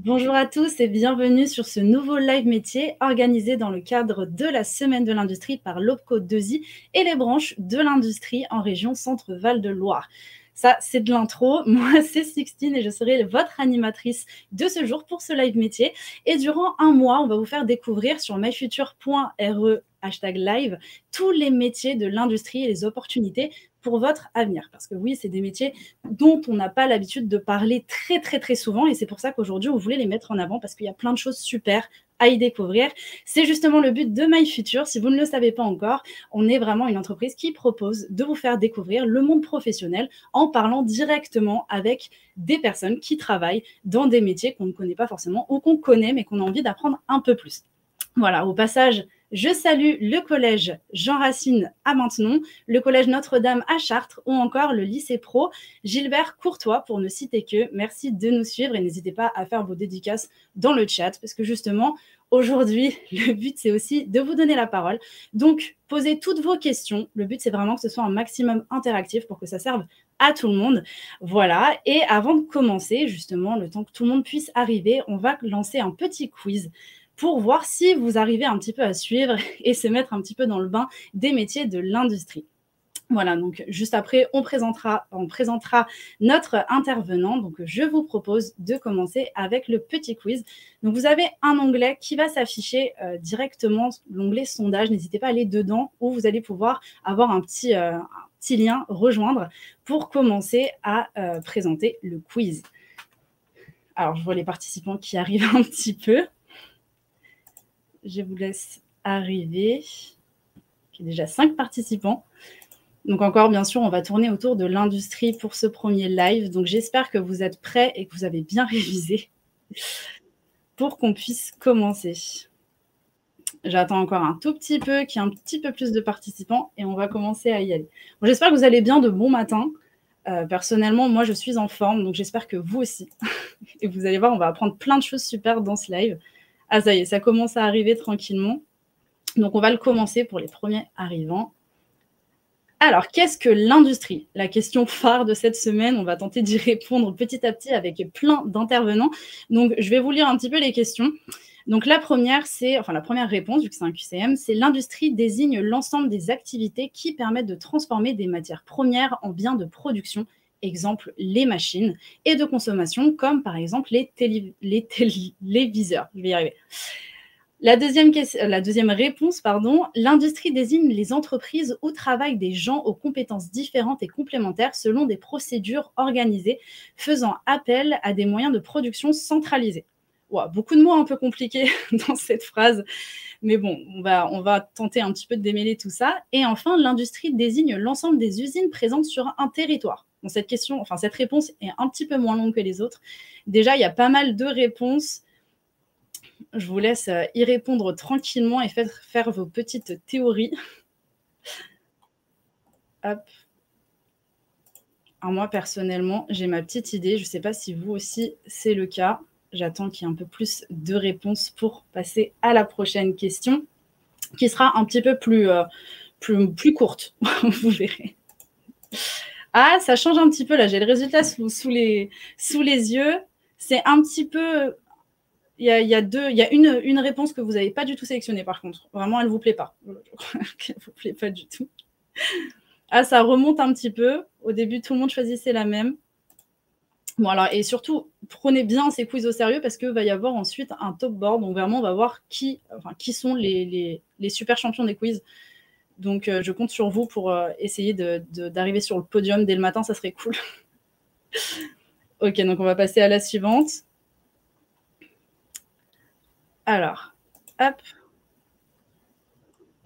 Bonjour à tous et bienvenue sur ce nouveau live métier organisé dans le cadre de la Semaine de l'Industrie par l'OPCO 2I et les branches de l'industrie en région Centre-Val de Loire. Ça, c'est de l'intro. Moi, c'est Sixtine et je serai votre animatrice de ce jour pour ce live métier. Et durant un mois, on va vous faire découvrir sur myfuture.re #live tous les métiers de l'industrie et les opportunités pour votre avenir. Parce que oui, c'est des métiers dont on n'a pas l'habitude de parler très souvent et c'est pour ça qu'aujourd'hui, on voulait les mettre en avant parce qu'il y a plein de choses super à y découvrir. C'est justement le but de MyFuture. Si vous ne le savez pas encore, on est vraiment une entreprise qui propose de vous faire découvrir le monde professionnel en parlant directement avec des personnes qui travaillent dans des métiers qu'on ne connaît pas forcément ou qu'on connaît mais qu'on a envie d'apprendre un peu plus. Voilà, au passage, je salue le collège Jean Racine à Maintenon, le collège Notre-Dame à Chartres ou encore le lycée pro Gilbert Courtois pour ne citer que. Merci de nous suivre et n'hésitez pas à faire vos dédicaces dans le chat parce que justement, aujourd'hui, le but c'est aussi de vous donner la parole. Donc, posez toutes vos questions. Le but c'est vraiment que ce soit un maximum interactif pour que ça serve à tout le monde. Voilà, et avant de commencer, justement, le temps que tout le monde puisse arriver, on va lancer un petit quiz pour voir si vous arrivez un petit peu à suivre et se mettre un petit peu dans le bain des métiers de l'industrie. Voilà, donc juste après, on présentera notre intervenant. Donc, je vous propose de commencer avec le petit quiz. Donc, vous avez un onglet qui va s'afficher directement, l'onglet sondage. N'hésitez pas à aller dedans où vous allez pouvoir avoir un petit lien rejoindre pour commencer à présenter le quiz. Alors, je vois les participants qui arrivent un petit peu. Je vous laisse arriver. Il y a déjà 5 participants. Donc encore, bien sûr, on va tourner autour de l'industrie pour ce premier live. Donc j'espère que vous êtes prêts et que vous avez bien révisé pour qu'on puisse commencer. J'attends encore un tout petit peu, qu'il y ait un petit peu plus de participants et on va commencer à y aller. Bon, j'espère que vous allez bien de bon matin. Personnellement, moi, je suis en forme, donc j'espère que vous aussi. Et vous allez voir, on va apprendre plein de choses super dans ce live. Ah, ça y est, ça commence à arriver tranquillement. Donc, on va le commencer pour les premiers arrivants. Alors, qu'est-ce que l'industrie? La question phare de cette semaine, on va tenter d'y répondre petit à petit avec plein d'intervenants. Donc, je vais vous lire un petit peu les questions. Donc, la première réponse, vu que c'est un QCM, c'est l'industrie désigne l'ensemble des activités qui permettent de transformer des matières premières en biens de production, exemple les machines, et de consommation, comme par exemple les téléviseurs. Je vais y arriver. La deuxième réponse, l'industrie désigne les entreprises où travaillent des gens aux compétences différentes et complémentaires selon des procédures organisées, faisant appel à des moyens de production centralisés. Wow, beaucoup de mots un peu compliqués dans cette phrase, mais bon, on va tenter un petit peu de démêler tout ça. Et enfin, l'industrie désigne l'ensemble des usines présentes sur un territoire. Bon, cette réponse est un petit peu moins longue que les autres. Déjà, il y a pas mal de réponses. Je vous laisse y répondre tranquillement et faire vos petites théories. Hop. Alors moi, personnellement, j'ai ma petite idée. Je ne sais pas si vous aussi, c'est le cas. J'attends qu'il y ait un peu plus de réponses pour passer à la prochaine question, qui sera un petit peu plus courte. Vous verrez. Ah, ça change un petit peu là. J'ai le résultat sous les yeux. C'est un petit peu... Il y a une réponse que vous n'avez pas du tout sélectionnée, par contre. Vraiment, elle ne vous plaît pas. Elle ne vous plaît pas du tout. Ah, ça remonte un petit peu. Au début, tout le monde choisissait la même. Bon, alors, et surtout, prenez bien ces quiz au sérieux parce qu'il va y avoir ensuite un top board. Donc, vraiment, on va voir qui sont les super champions des quiz. Donc, je compte sur vous pour essayer d'arriver sur le podium dès le matin. Ça serait cool. Ok, donc on va passer à la suivante. Alors, hop.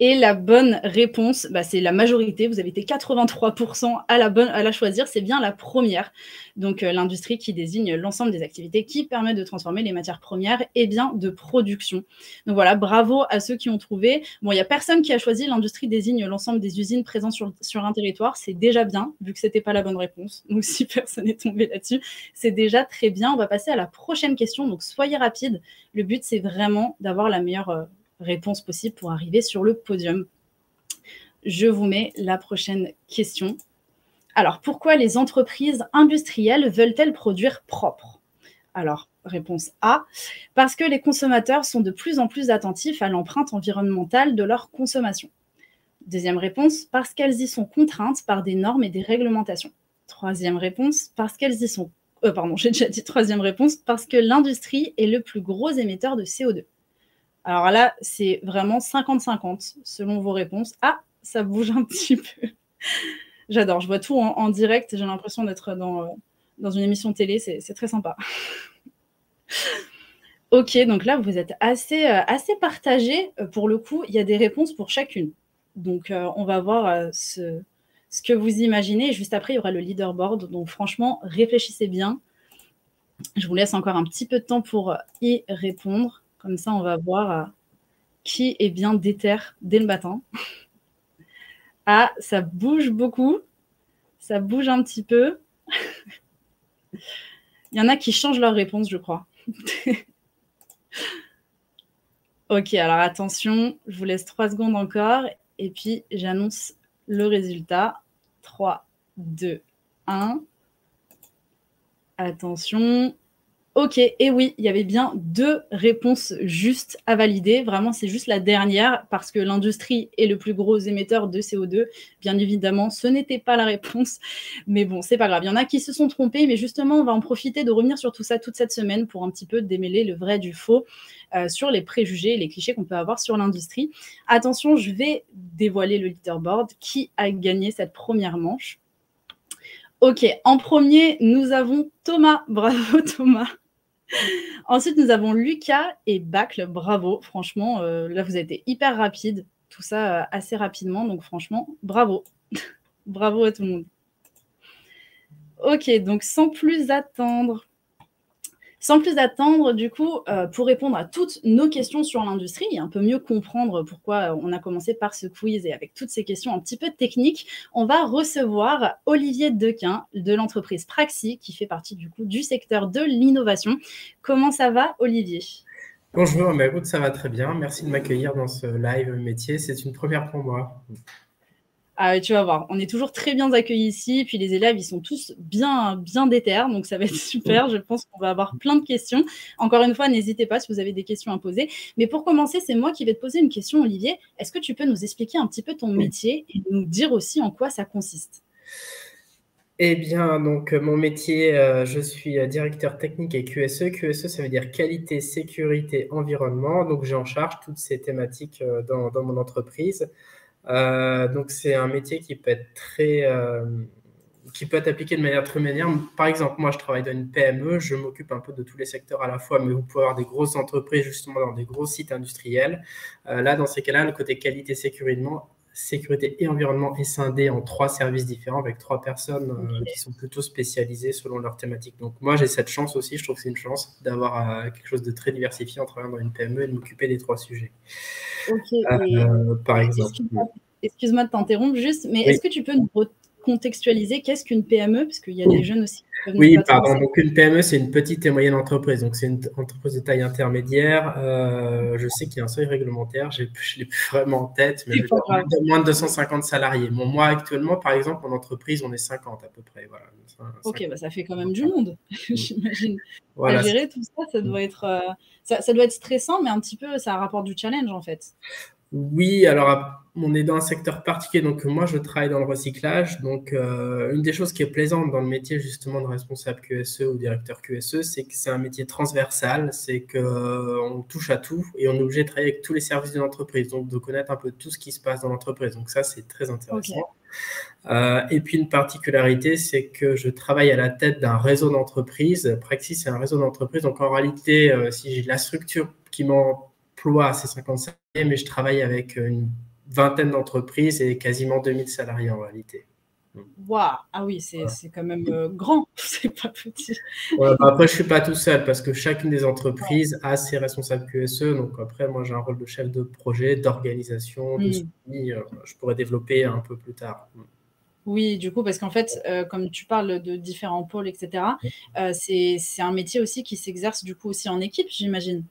Et la bonne réponse, c'est la majorité. Vous avez été 83% à la choisir. C'est bien la première. Donc, l'industrie qui désigne l'ensemble des activités qui permettent de transformer les matières premières et biens de production. Donc voilà, bravo à ceux qui ont trouvé. Bon, il n'y a personne qui a choisi l'industrie désigne l'ensemble des usines présentes sur un territoire. C'est déjà bien, vu que ce n'était pas la bonne réponse. Donc, si personne n'est tombé là-dessus, c'est déjà très bien. On va passer à la prochaine question. Donc, soyez rapides. Le but, c'est vraiment d'avoir la meilleure réponse possible pour arriver sur le podium. Je vous mets la prochaine question. Alors, pourquoi les entreprises industrielles veulent-elles produire propre? Alors, réponse A, parce que les consommateurs sont de plus en plus attentifs à l'empreinte environnementale de leur consommation. Deuxième réponse, parce qu'elles y sont contraintes par des normes et des réglementations. Troisième réponse, parce qu'elles y sont... pardon, j'ai déjà dit troisième réponse, parce que l'industrie est le plus gros émetteur de CO2. Alors là, c'est vraiment 50-50 selon vos réponses. Ah, ça bouge un petit peu. J'adore, je vois tout en direct, j'ai l'impression d'être dans une émission télé, c'est très sympa. Ok, donc là, vous êtes assez partagés. Pour le coup, il y a des réponses pour chacune. Donc, on va voir ce que vous imaginez. Et juste après, il y aura le leaderboard. Donc, franchement, réfléchissez bien. Je vous laisse encore un petit peu de temps pour y répondre. Comme ça, on va voir qui est bien déter dès le matin. Ah, ça bouge beaucoup. Ça bouge un petit peu. Il y en a qui changent leur réponse, je crois. Ok, alors attention, je vous laisse 3 secondes encore. Et puis, j'annonce le résultat. 3, 2, 1. Attention. Ok, et oui, il y avait bien 2 réponses justes à valider. Vraiment, c'est juste la dernière, parce que l'industrie est le plus gros émetteur de CO2. Bien évidemment, ce n'était pas la réponse. Mais bon, c'est pas grave. Il y en a qui se sont trompés, mais justement, on va en profiter de revenir sur tout ça toute cette semaine pour un petit peu démêler le vrai du faux sur les préjugés et les clichés qu'on peut avoir sur l'industrie. Attention, je vais dévoiler le leaderboard. Qui a gagné cette première manche? Ok, en premier, nous avons Thomas. Bravo Thomas. Ensuite, nous avons Lucas et Bacle. Bravo, franchement, là, vous avez été hyper rapide. Tout ça assez rapidement, donc franchement, bravo. Bravo à tout le monde. Ok, donc sans plus attendre, du coup, pour répondre à toutes nos questions sur l'industrie et un peu mieux comprendre pourquoi on a commencé par ce quiz et avec toutes ces questions un petit peu techniques, on va recevoir Olivier Dequin de l'entreprise Praxi, qui fait partie du coup du secteur de l'innovation. Comment ça va, Olivier? Bonjour, bah écoute, ça va très bien. Merci de m'accueillir dans ce live métier. C'est une première pour moi. Ah, tu vas voir, on est toujours très bien accueillis ici, puis les élèves, ils sont tous bien déter, donc ça va être super. Je pense qu'on va avoir plein de questions. Encore une fois, n'hésitez pas si vous avez des questions à poser. Mais pour commencer, c'est moi qui vais te poser une question, Olivier. Est-ce que tu peux nous expliquer un petit peu ton métier et nous dire aussi en quoi ça consiste? Eh bien, donc mon métier, je suis directeur technique et QSE. QSE, ça veut dire qualité, sécurité, environnement. Donc j'ai en charge toutes ces thématiques dans mon entreprise. Donc c'est un métier qui peut être qui peut être appliqué de manière très manière. Par exemple, moi, je travaille dans une PME, je m'occupe un peu de tous les secteurs à la fois, mais vous pouvez avoir des grosses entreprises justement dans des gros sites industriels. Là, dans ces cas-là, le côté qualité, sécurité et environnement est scindé en 3 services différents avec 3 personnes qui sont plutôt spécialisées selon leur thématique. Donc moi, j'ai cette chance aussi, je trouve que c'est une chance d'avoir quelque chose de très diversifié en travaillant dans une PME et de m'occuper des 3 sujets. Ok, et Par exemple. excuse-moi de t'interrompre juste, mais Oui. est-ce que tu peux nous contextualiser qu'est-ce qu'une PME? Parce qu'il y a des jeunes aussi qui peuvent ne Oui, pas trop pardon. savoir. Donc, une PME, c'est une petite et moyenne entreprise. Donc, c'est une entreprise de taille intermédiaire. Je sais qu'il y a un seuil réglementaire. Je ne l'ai plus vraiment en tête, mais je C'est veux pas dire grave. moins de 250 salariés. Bon, moi, actuellement, par exemple, en entreprise, on est 50 à peu près. Voilà. Ok, bah ça fait quand même du monde, j'imagine. À Voilà. gérer tout ça, ça doit être, ça doit être stressant, mais un petit peu, ça rapporte du challenge en fait. Oui, alors on est dans un secteur particulier, donc moi je travaille dans le recyclage. Donc une des choses qui est plaisante dans le métier justement de responsable QSE ou directeur QSE, c'est que c'est un métier transversal, c'est que on touche à tout et on est obligé de travailler avec tous les services de l'entreprise, donc de connaître un peu tout ce qui se passe dans l'entreprise. Donc ça c'est très Ok, intéressant. Et puis une particularité, c'est que je travaille à la tête d'un réseau d'entreprises. Praxis, c'est un réseau d'entreprises. Donc en réalité, si j'ai la structure qui m'emploie à ces 50 salariés, mais je travaille avec une vingtaine d'entreprises et quasiment 2000 salariés en réalité. waouh, ah oui, c'est quand même grand, c'est pas petit. Ouais, bah après, je suis pas tout seul parce que chacune des entreprises a ses responsables QSE. Donc après, moi, j'ai un rôle de chef de projet, d'organisation, de Hmm. suivi. Je pourrais développer un peu plus tard. Oui, du coup, parce qu'en fait, comme tu parles de différents pôles, etc., c'est un métier aussi qui s'exerce du coup aussi en équipe, j'imagine.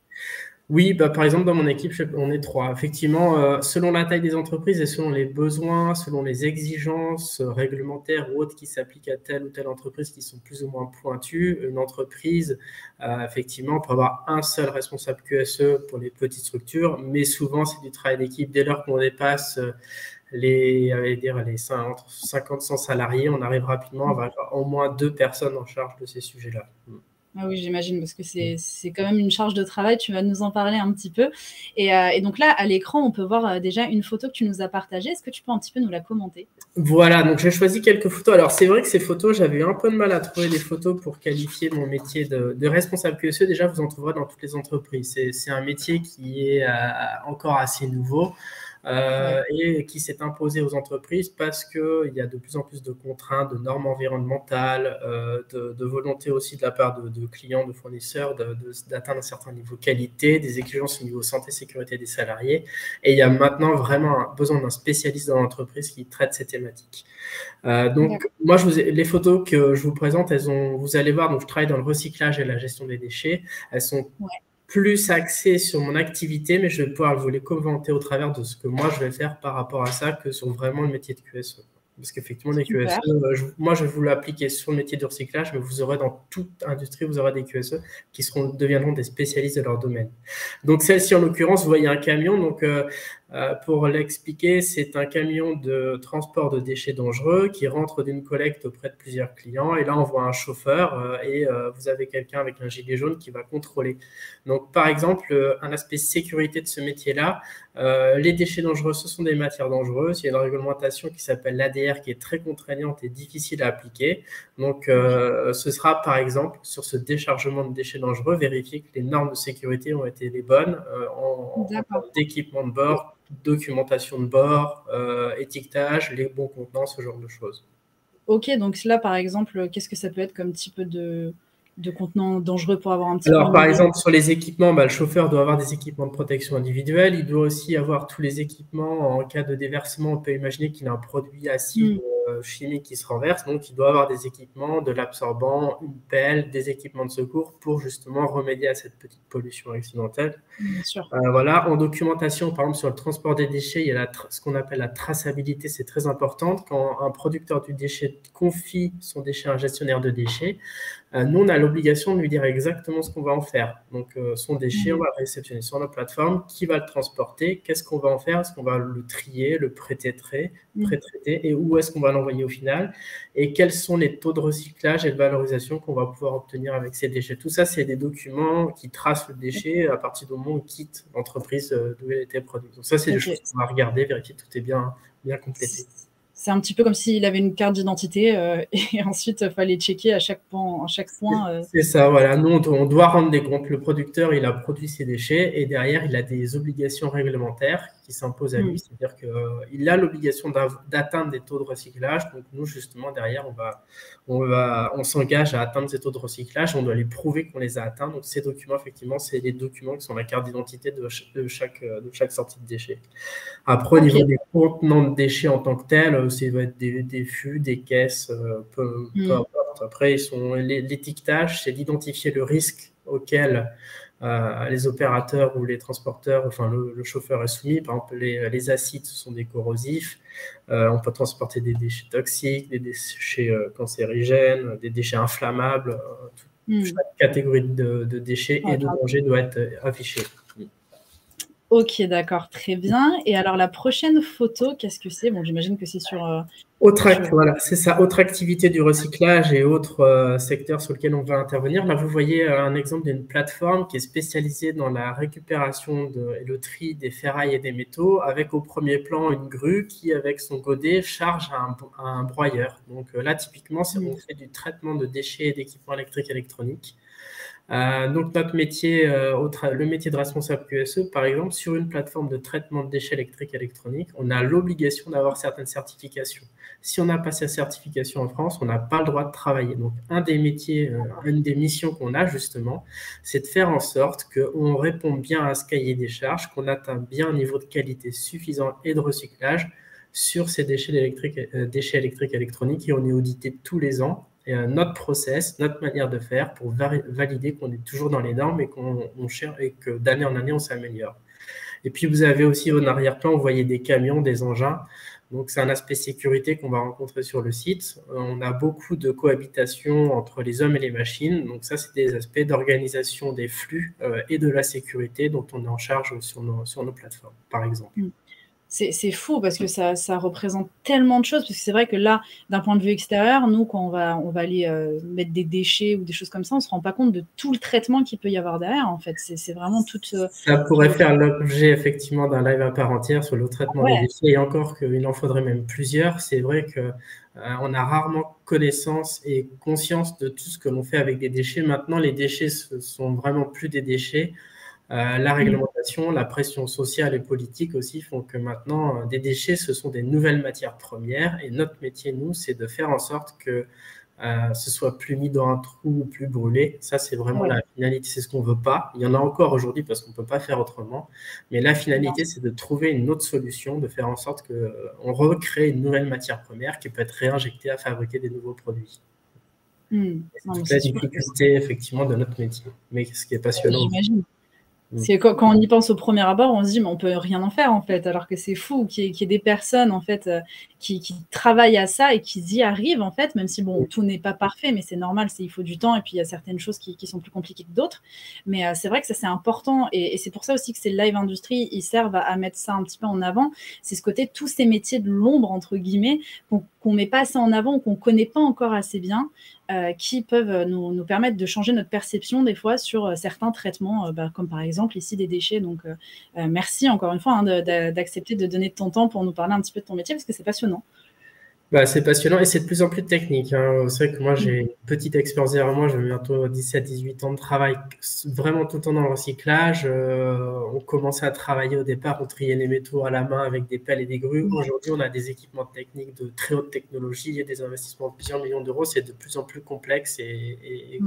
Oui, bah, par exemple, dans mon équipe, on est 3. Effectivement, selon la taille des entreprises et selon les besoins, selon les exigences réglementaires ou autres qui s'appliquent à telle ou telle entreprise qui sont plus ou moins pointues, une entreprise, effectivement, peut avoir un seul responsable QSE pour les petites structures, mais souvent, c'est du travail d'équipe. Dès lors qu'on dépasse entre 50 et 100 salariés, on arrive rapidement à avoir au moins 2 personnes en charge de ces sujets-là. Ah oui, j'imagine, parce que c'est quand même une charge de travail. Tu vas nous en parler un petit peu. Et donc là, à l'écran, on peut voir déjà une photo que tu nous as partagée. Est-ce que tu peux un petit peu nous la commenter? Voilà, donc j'ai choisi quelques photos. Alors c'est vrai que ces photos, j'avais eu un peu de mal à trouver des photos pour qualifier mon métier de responsable QSE. Déjà, vous en trouverez dans toutes les entreprises. C'est un métier qui est encore assez nouveau. Et qui s'est imposé aux entreprises parce qu'il y a de plus en plus de contraintes, de normes environnementales, de volonté aussi de la part de clients, de fournisseurs d'atteindre un certain niveau de qualité, des exigences au niveau santé, sécurité des salariés. Et il y a maintenant vraiment besoin d'un spécialiste dans l'entreprise qui traite ces thématiques. Donc, moi, les photos que je vous présente, vous allez voir, donc je travaille dans le recyclage et la gestion des déchets. Elles sont plus axé sur mon activité, mais je vais pouvoir vous les commenter au travers de ce que moi je vais faire par rapport à ça que sur vraiment le métier de QSE. Parce qu'effectivement, les QSE, moi je vais vous l'appliquer sur le métier de recyclage, mais vous aurez dans toute industrie, vous aurez des QSE qui deviendront des spécialistes de leur domaine. Donc celle-ci, en l'occurrence, vous voyez un camion. Donc pour l'expliquer, c'est un camion de transport de déchets dangereux qui rentre d'une collecte auprès de plusieurs clients. Et là, on voit un chauffeur et vous avez quelqu'un avec un gilet jaune qui va contrôler. Donc, par exemple, un aspect sécurité de ce métier-là, les déchets dangereux, ce sont des matières dangereuses. Il y a une réglementation qui s'appelle l'ADR qui est très contraignante et difficile à appliquer. Donc, ce sera, par exemple, sur ce déchargement de déchets dangereux, vérifier que les normes de sécurité ont été les bonnes en termes d'équipement de bord, documentation de bord, étiquetage, les bons contenants, ce genre de choses. Ok, donc là, par exemple, qu'est-ce que ça peut être comme type de contenant dangereux pour avoir un petit peu Alors, par exemple, sur les équipements, le chauffeur doit avoir des équipements de protection individuelle. Il doit aussi avoir tous les équipements en cas de déversement. On peut imaginer qu'il a un produit acide chimique qui se renverse. Donc, il doit avoir des équipements, de l'absorbant, une pelle, des équipements de secours pour justement remédier à cette petite pollution accidentelle. Bien sûr. Voilà. En documentation, par exemple, sur le transport des déchets, il y a ce qu'on appelle la traçabilité. C'est très important. Quand un producteur du déchet confie son déchet à un gestionnaire de déchets, nous, on a l'obligation de lui dire exactement ce qu'on va en faire. Donc, son déchet, on va le réceptionner sur notre plateforme. Qui va le transporter? Qu'est-ce qu'on va en faire? Est-ce qu'on va le trier, le pré-traiter et où est-ce qu'on va l'envoyer au final? Et quels sont les taux de recyclage et de valorisation qu'on va pouvoir obtenir avec ces déchets? Tout ça, c'est des documents qui tracent le déchet à partir du moment où on quitte l'entreprise d'où il a été produit. Donc, ça, c'est des choses qu'on va regarder, vérifier que tout est bien complété. C'est un petit peu comme s'il avait une carte d'identité et ensuite, il fallait checker à chaque point. C'est ça, voilà. Nous, on doit rendre des comptes. Le producteur, il a produit ses déchets et derrière, il a des obligations réglementaires qui s'imposent à lui. C'est-à-dire qu'il a l'obligation d'atteindre des taux de recyclage. Donc, nous, justement, derrière, on s'engage à atteindre ces taux de recyclage. On doit lui prouver qu'on les a atteints. Donc, ces documents, effectivement, c'est des documents qui sont la carte d'identité de chaque sortie de déchets. Après, au niveau des contenants de déchets en tant que tels, ça va être des fûts, des caisses, peu importe. Après, l'étiquetage, c'est d'identifier le risque auquel les opérateurs ou les transporteurs, enfin le chauffeur est soumis. Par exemple, les acides, ce sont des corrosifs. On peut transporter des déchets toxiques, des déchets cancérigènes, des déchets inflammables. Chaque catégorie de déchets et de dangers doit être affichée. Ok, d'accord, très bien. Et alors, la prochaine photo, qu'est-ce que c'est? Bon, j'imagine que c'est sur... Voilà, c'est ça, autre activité du recyclage et autres secteurs sur lesquels on va intervenir. Là, vous voyez un exemple d'une plateforme qui est spécialisée dans la récupération et le tri des ferrailles et des métaux, avec au premier plan une grue qui, avec son godet, charge un broyeur. Donc là, typiquement, on fait du traitement de déchets et d'équipements électriques et électroniques. Donc notre métier, le métier de responsable QSE, par exemple, sur une plateforme de traitement de déchets électriques et électroniques, on a l'obligation d'avoir certaines certifications. Si on n'a pas cette certification en France, on n'a pas le droit de travailler. Donc un des métiers, une des missions qu'on a justement, c'est de faire en sorte qu'on répond bien à ce cahier des charges, qu'on atteint bien un niveau de qualité suffisant et de recyclage sur ces déchets électriques et électroniques, et on est audité tous les ans. notre process, notre manière de faire pour valider qu'on est toujours dans les normes et qu'on cherche et que d'année en année, on s'améliore. Et puis, vous avez aussi en arrière-plan, vous voyez des camions, des engins. Donc, c'est un aspect sécurité qu'on va rencontrer sur le site. On a beaucoup de cohabitation entre les hommes et les machines. Donc, ça, c'est des aspects d'organisation des flux et de la sécurité dont on est en charge sur nos plateformes, par exemple. C'est fou parce que ça représente tellement de choses. Parce que c'est vrai que là, d'un point de vue extérieur, nous, quand on va aller mettre des déchets ou des choses comme ça, on ne se rend pas compte de tout le traitement qu'il peut y avoir derrière, en fait. C'est vraiment tout... Ça pourrait faire l'objet, effectivement, d'un live à part entière sur le traitement des déchets. Et encore qu'il en faudrait même plusieurs. C'est vrai qu'on a rarement connaissance et conscience de tout ce que l'on fait avec des déchets. Maintenant, les déchets ne sont vraiment plus des déchets. La réglementation, la pression sociale et politique aussi font que maintenant, des déchets, ce sont des nouvelles matières premières. Et notre métier, nous, c'est de faire en sorte que ce soit plus mis dans un trou ou plus brûlé. Ça, c'est vraiment la finalité. C'est ce qu'on ne veut pas. Il y en a encore aujourd'hui parce qu'on ne peut pas faire autrement. Mais la finalité, c'est de trouver une autre solution, de faire en sorte qu'on recrée une nouvelle matière première qui peut être réinjectée à fabriquer des nouveaux produits. C'est toute la difficulté, effectivement, de notre métier. Mais ce qui est passionnant. J'imagine. C'est quand on y pense au premier abord, on se dit mais on peut rien en faire en fait, alors que c'est fou qu'il y ait des personnes en fait qui travaillent à ça et qui y arrivent en fait, même si bon tout n'est pas parfait, mais c'est normal, il faut du temps et puis il y a certaines choses qui sont plus compliquées que d'autres. Mais c'est vrai que ça c'est important et c'est pour ça aussi que ces live industries ils servent à mettre ça un petit peu en avant. C'est ce côté tous ces métiers de l'ombre entre guillemets qu'on met pas assez en avant ou qu'on connaît pas encore assez bien. Qui peuvent nous permettre de changer notre perception des fois sur certains traitements, comme par exemple ici des déchets. Donc, merci encore une fois d'accepter de donner de ton temps pour nous parler un petit peu de ton métier parce que c'est passionnant. C'est passionnant et c'est de plus en plus technique. C'est vrai que moi, j'ai une petite expérience derrière moi. J'ai bientôt 17-18 ans de travail vraiment tout le temps dans le recyclage. On commençait à travailler au départ, on triait les métaux à la main avec des pelles et des grues. Aujourd'hui, on a des équipements techniques de très haute technologie et des investissements de plusieurs millions d'euros. C'est de plus en plus complexe et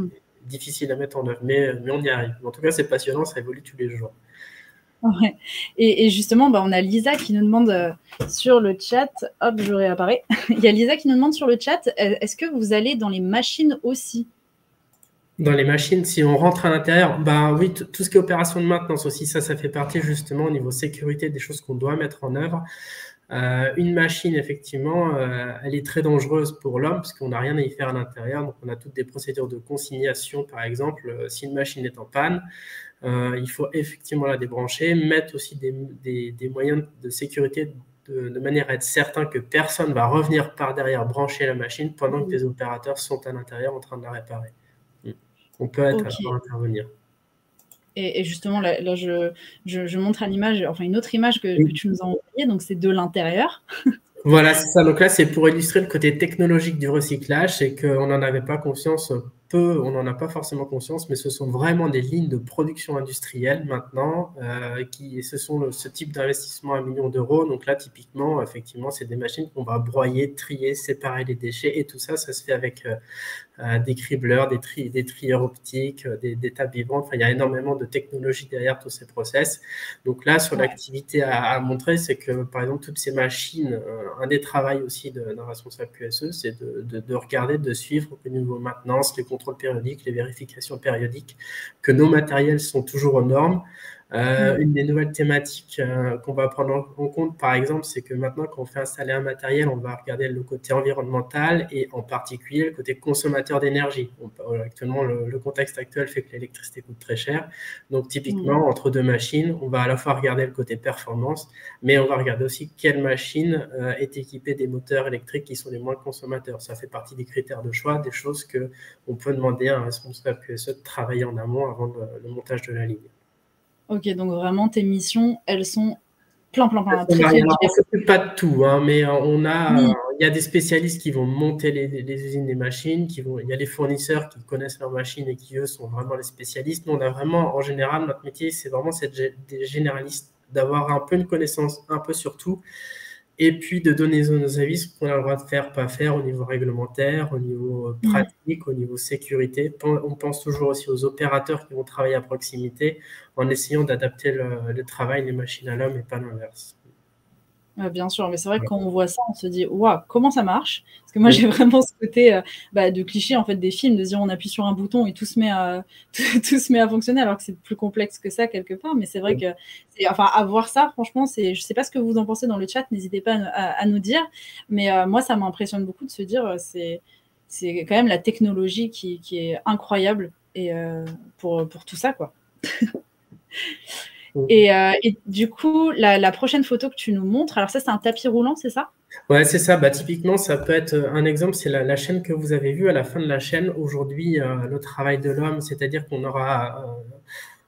difficile à mettre en œuvre, mais on y arrive. En tout cas, c'est passionnant, ça évolue tous les jours. Ouais. Et justement, on a Lisa qui nous demande sur le chat, hop, je réapparais. Il y a Lisa qui nous demande sur le chat, est-ce que vous allez dans les machines aussi? Dans les machines, si on rentre à l'intérieur, oui, tout ce qui est opération de maintenance aussi, ça fait partie justement au niveau sécurité des choses qu'on doit mettre en œuvre. Une machine, effectivement, elle est très dangereuse pour l'homme parce qu'on n'a rien à y faire à l'intérieur. Donc, on a toutes des procédures de consignation, par exemple. Si une machine est en panne, il faut effectivement la débrancher, mettre aussi des moyens de sécurité de manière à être certain que personne ne va revenir par derrière brancher la machine pendant que les opérateurs sont à l'intérieur en train de la réparer. On peut être à intervenir. Et justement, là je montre à l'image, enfin une autre image que tu nous as envoyée, donc c'est de l'intérieur. Voilà, c'est ça. Donc là, c'est pour illustrer le côté technologique du recyclage, c'est qu'on n'en avait pas conscience on n'en a pas forcément conscience, mais ce sont vraiment des lignes de production industrielle maintenant, ce sont ce type d'investissement à millions d'euros. Donc là, typiquement, effectivement, c'est des machines qu'on va broyer, trier, séparer les déchets, et tout ça, ça se fait avec des cribleurs, des trieurs optiques, des tables vibrantes. Enfin, il y a énormément de technologie derrière tous ces process. Donc là, sur l'activité à montrer, c'est que, par exemple, toutes ces machines, un des travaux aussi d'un responsable QSE, c'est de regarder, de suivre au niveau maintenance, les contrôles périodiques, les vérifications périodiques, que nos matériels sont toujours aux normes. Une des nouvelles thématiques qu'on va prendre en compte, par exemple, c'est que maintenant, quand on fait installer un matériel, on va regarder le côté environnemental et en particulier le côté consommateur d'énergie. Actuellement, le contexte actuel fait que l'électricité coûte très cher. Donc, typiquement, entre deux machines, on va à la fois regarder le côté performance, mais on va regarder aussi quelle machine est équipée des moteurs électriques qui sont les moins consommateurs. Ça fait partie des critères de choix, des choses qu'on peut demander à un responsable QSE de travailler en amont avant le montage de la ligne. Ok, donc vraiment, tes missions, elles sont plein. On ne s'occupe pas de tout, mais il y a des spécialistes qui vont monter les usines, les machines, il y a les fournisseurs qui connaissent leurs machines et qui, eux, sont vraiment les spécialistes. Nous, on a vraiment, en général, notre métier, c'est vraiment des généralistes, d'avoir un peu une connaissance un peu sur tout, et puis de donner nos avis, ce qu'on a le droit de faire, pas faire au niveau réglementaire, au niveau pratique, au niveau sécurité. On pense toujours aussi aux opérateurs qui vont travailler à proximité en essayant d'adapter le travail des machines à l'homme et pas l'inverse. Bien sûr, mais c'est vrai que quand on voit ça, on se dit: «Waouh, comment ça marche?» Parce que moi, j'ai vraiment ce côté, de cliché, en fait, des films, de se dire: on appuie sur un bouton et tout se met à tout se met à fonctionner, alors que c'est plus complexe que ça quelque part. Mais c'est vrai que c'est enfin, à voir ça, franchement, c'est je sais pas ce que vous en pensez dans le chat, n'hésitez pas à nous dire. Mais moi, ça m'impressionne beaucoup de se dire, c'est quand même la technologie qui est incroyable et pour tout ça, quoi. Et du coup, la prochaine photo que tu nous montres, alors ça, c'est un tapis roulant, c'est ça? Ouais, c'est ça. Typiquement, ça peut être un exemple, c'est la chaîne que vous avez vue à la fin de la chaîne. Aujourd'hui, le travail de l'homme, c'est-à-dire qu'on aura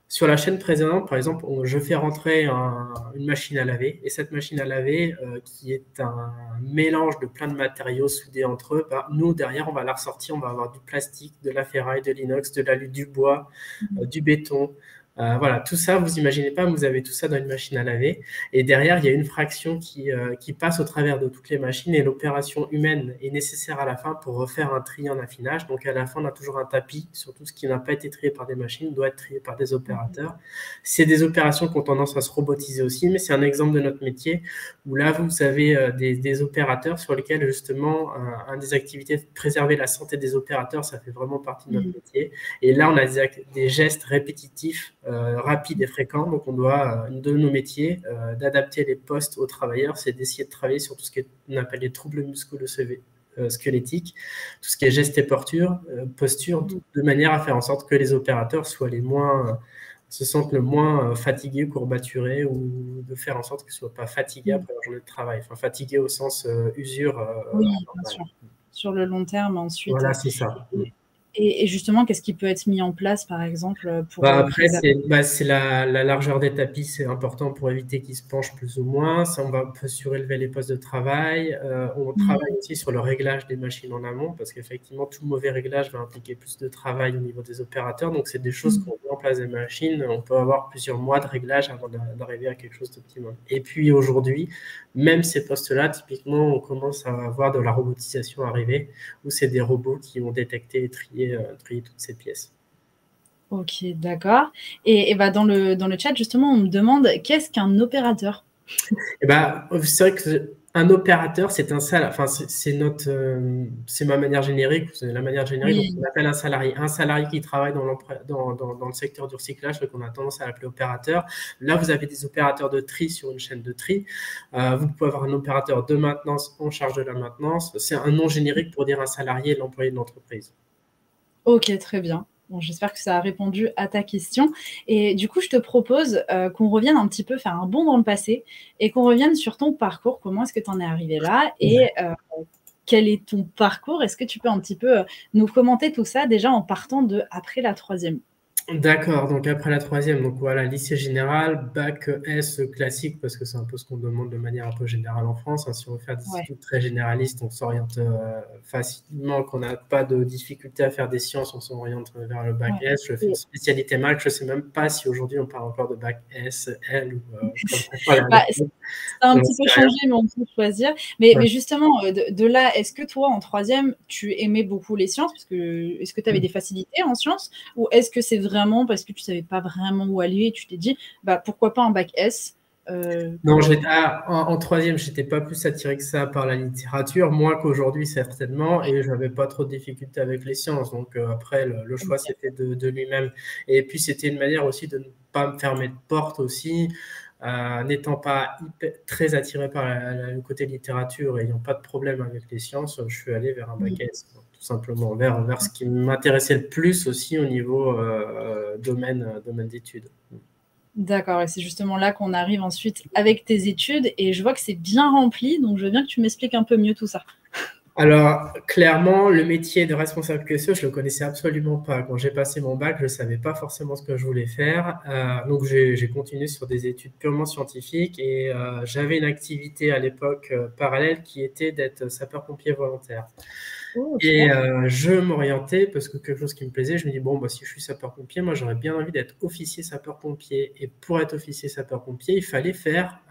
sur la chaîne précédente, par exemple, je fais rentrer une machine à laver, et cette machine à laver, qui est un mélange de plein de matériaux soudés entre eux, nous, derrière, on va la ressortir, on va avoir du plastique, de la ferraille, de l'inox, de l'alu, du bois, du béton. Voilà, tout ça, vous imaginez pas, vous avez tout ça dans une machine à laver. Et derrière, il y a une fraction qui passe au travers de toutes les machines, et l'opération humaine est nécessaire à la fin pour refaire un tri en affinage. Donc à la fin, on a toujours un tapis sur tout ce qui n'a pas été trié par des machines, doit être trié par des opérateurs. C'est des opérations qui ont tendance à se robotiser aussi, mais c'est un exemple de notre métier où là, vous avez des opérateurs sur lesquels justement, un des activités de préserver la santé des opérateurs, ça fait vraiment partie de notre métier. Et là, on a des gestes répétitifs, rapides et fréquents. Donc, on doit, de nos métiers, d'adapter les postes aux travailleurs, c'est d'essayer de travailler sur tout ce qu'on appelle les troubles musculo-squelettiques, tout ce qui est gestes et posture, de manière à faire en sorte que les opérateurs se sentent le moins fatigués, courbaturés, ou de faire en sorte qu'ils ne soient pas fatigués après leur journée de travail. Enfin, fatigués au sens usure. Oui, bien sûr. Sur le long terme, ensuite. Voilà, c'est ça. Et justement, qu'est-ce qui peut être mis en place, par exemple, pour Après, préserver c'est la largeur des tapis, c'est important pour éviter qu'ils se penchent plus ou moins. Ça, on peut surélever les postes de travail. On travaille aussi sur le réglage des machines en amont, parce qu'effectivement, tout mauvais réglage va impliquer plus de travail au niveau des opérateurs. Donc, c'est des choses qu'on met en place des machines. On peut avoir plusieurs mois de réglage avant d'arriver à quelque chose d'optimum. Et puis aujourd'hui, même ces postes-là, typiquement, on commence à avoir de la robotisation arriver, où c'est des robots qui vont détecter et trier toutes ces pièces. Ok, d'accord. Et dans le chat, justement, on me demande qu'est-ce qu'un opérateur? C'est vrai qu'un opérateur, c'est c'est ma manière générique, c'est la manière générique, Oui. donc on appelle un salarié. Un salarié qui travaille dans le secteur du recyclage, qu'on a tendance à l'appeler opérateur. Là, vous avez des opérateurs de tri sur une chaîne de tri. Vous pouvez avoir un opérateur de maintenance en charge de la maintenance. C'est un nom générique pour dire un salarié et l'employé de l'entreprise. Ok, très bien. Bon, j'espère que ça a répondu à ta question. Et du coup, je te propose qu'on revienne un petit peu, faire un bond dans le passé et qu'on revienne sur ton parcours. Comment est-ce que tu en es arrivé là et quel est ton parcours? Est-ce que tu peux un petit peu nous commenter tout ça déjà en partant de après la troisième? D'accord, donc après la troisième, donc voilà, lycée général, bac S classique, parce que c'est un peu ce qu'on demande de manière un peu générale en France. Si on veut faire des études très généralistes, on s'oriente facilement, qu'on n'a pas de difficulté à faire des sciences, on s'oriente vers le bac S. Je fais une spécialité maths, je ne sais même pas si aujourd'hui on parle encore de bac S, L ou ça a un petit peu changé, mais on peut choisir. Mais justement, de là, est-ce que toi, en troisième, tu aimais beaucoup les sciences? Est-ce que tu avais des facilités en sciences? Ou est-ce que c'est vraiment parce que tu ne savais pas vraiment où aller et tu t'es dit, pourquoi pas un bac S? Non, en troisième, je n'étais pas plus attiré que ça par la littérature, moins qu'aujourd'hui certainement, et je n'avais pas trop de difficultés avec les sciences. Donc après, le choix, c'était de lui-même. Et puis, c'était une manière aussi de ne pas me fermer de porte aussi. N'étant pas très attiré par le côté littérature et n'ayant pas de problème avec les sciences, je suis allé vers un bac S, tout simplement, vers ce qui m'intéressait le plus aussi au niveau domaine d'études. D'accord, et c'est justement là qu'on arrive ensuite avec tes études, et je vois que c'est bien rempli, donc je veux bien que tu m'expliques un peu mieux tout ça. Alors, clairement, le métier de responsable QSE, je ne le connaissais absolument pas. Quand j'ai passé mon bac, je ne savais pas forcément ce que je voulais faire. Donc, j'ai continué sur des études purement scientifiques et j'avais une activité à l'époque parallèle qui était d'être sapeur-pompier volontaire. Et je m'orientais parce que quelque chose qui me plaisait, je me dis, si je suis sapeur-pompier, moi j'aurais bien envie d'être officier sapeur-pompier. Et pour être officier sapeur-pompier, il fallait faire,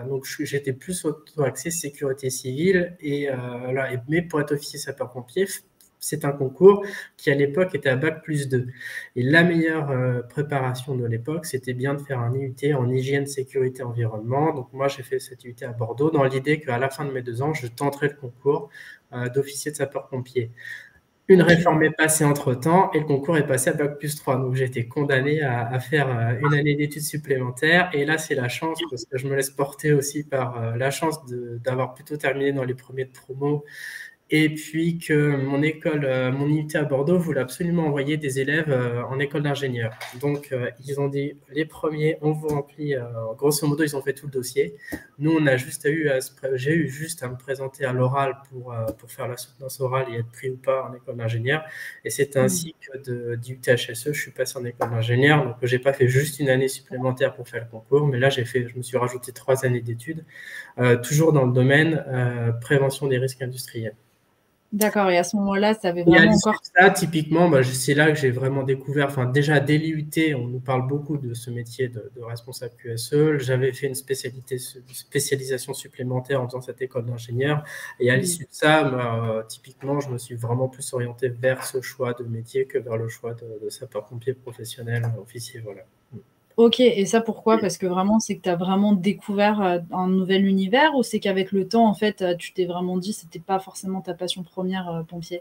donc j'étais plus auto-axé sécurité civile, mais pour être officier sapeur-pompier, c'est un concours qui, à l'époque, était à Bac+2. Et la meilleure préparation de l'époque, c'était bien de faire un IUT en hygiène, sécurité, environnement. Donc, moi, j'ai fait cet IUT à Bordeaux dans l'idée qu'à la fin de mes 2 ans, je tenterais le concours d'officier de sapeur-pompier. Une réforme est passée entre-temps et le concours est passé à Bac+3. Donc, j'ai été condamné à faire une année d'études supplémentaires. Et là, c'est la chance, parce que je me laisse porter aussi par la chance d'avoir plutôt terminé dans les premiers de promo. Et puis que mon école, mon IUT à Bordeaux voulait absolument envoyer des élèves en école d'ingénieur. Donc, ils ont dit, les premiers, on vous remplit, grosso modo, ils ont fait tout le dossier. Nous, j'ai eu juste à me présenter à l'oral pour faire la soutenance orale et être pris ou pas en école d'ingénieur. Et c'est ainsi que d'IUT HSE, je suis passé en école d'ingénieur. Donc, j'ai pas fait juste une année supplémentaire pour faire le concours, mais là, je me suis rajouté 3 années d'études, toujours dans le domaine prévention des risques industriels. D'accord, et à ce moment-là, ça avait vraiment encore... Ça, typiquement, c'est là que j'ai vraiment découvert, enfin déjà dès l'IUT, on nous parle beaucoup de ce métier de responsable QSE. J'avais fait une spécialisation supplémentaire en faisant cette école d'ingénieur. Et à l'issue de ça, typiquement, je me suis vraiment plus orienté vers ce choix de métier que vers le choix de sapeur-pompier professionnel, officier, voilà. Ok, et ça pourquoi? Parce que vraiment, c'est que tu as vraiment découvert un nouvel univers, ou c'est qu'avec le temps, en fait, tu t'es vraiment dit c'était pas forcément ta passion première, pompier?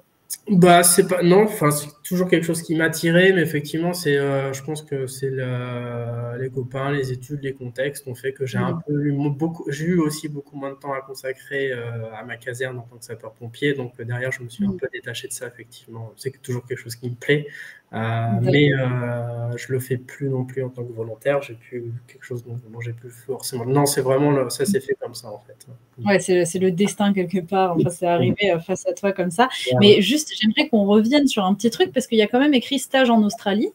C'est pas, non, enfin, c'est toujours quelque chose qui m'a attiré, mais effectivement, je pense que c'est les copains, les études, les contextes ont fait que j'ai j'ai eu aussi beaucoup moins de temps à consacrer à ma caserne en tant que sapeur-pompier. Donc, derrière, je me suis un peu détaché de ça, effectivement. C'est toujours quelque chose qui me plaît, mais je le fais plus non plus en tant que volontaire. J'ai plus quelque chose dont j'ai plus forcément. Non, c'est vraiment, ça s'est fait comme ça, en fait. Ouais, c'est le destin quelque part. Enfin, c'est arrivé face à toi comme ça. Mais juste, j'aimerais qu'on revienne sur un petit truc, parce qu'il y a quand même écrit stage en Australie,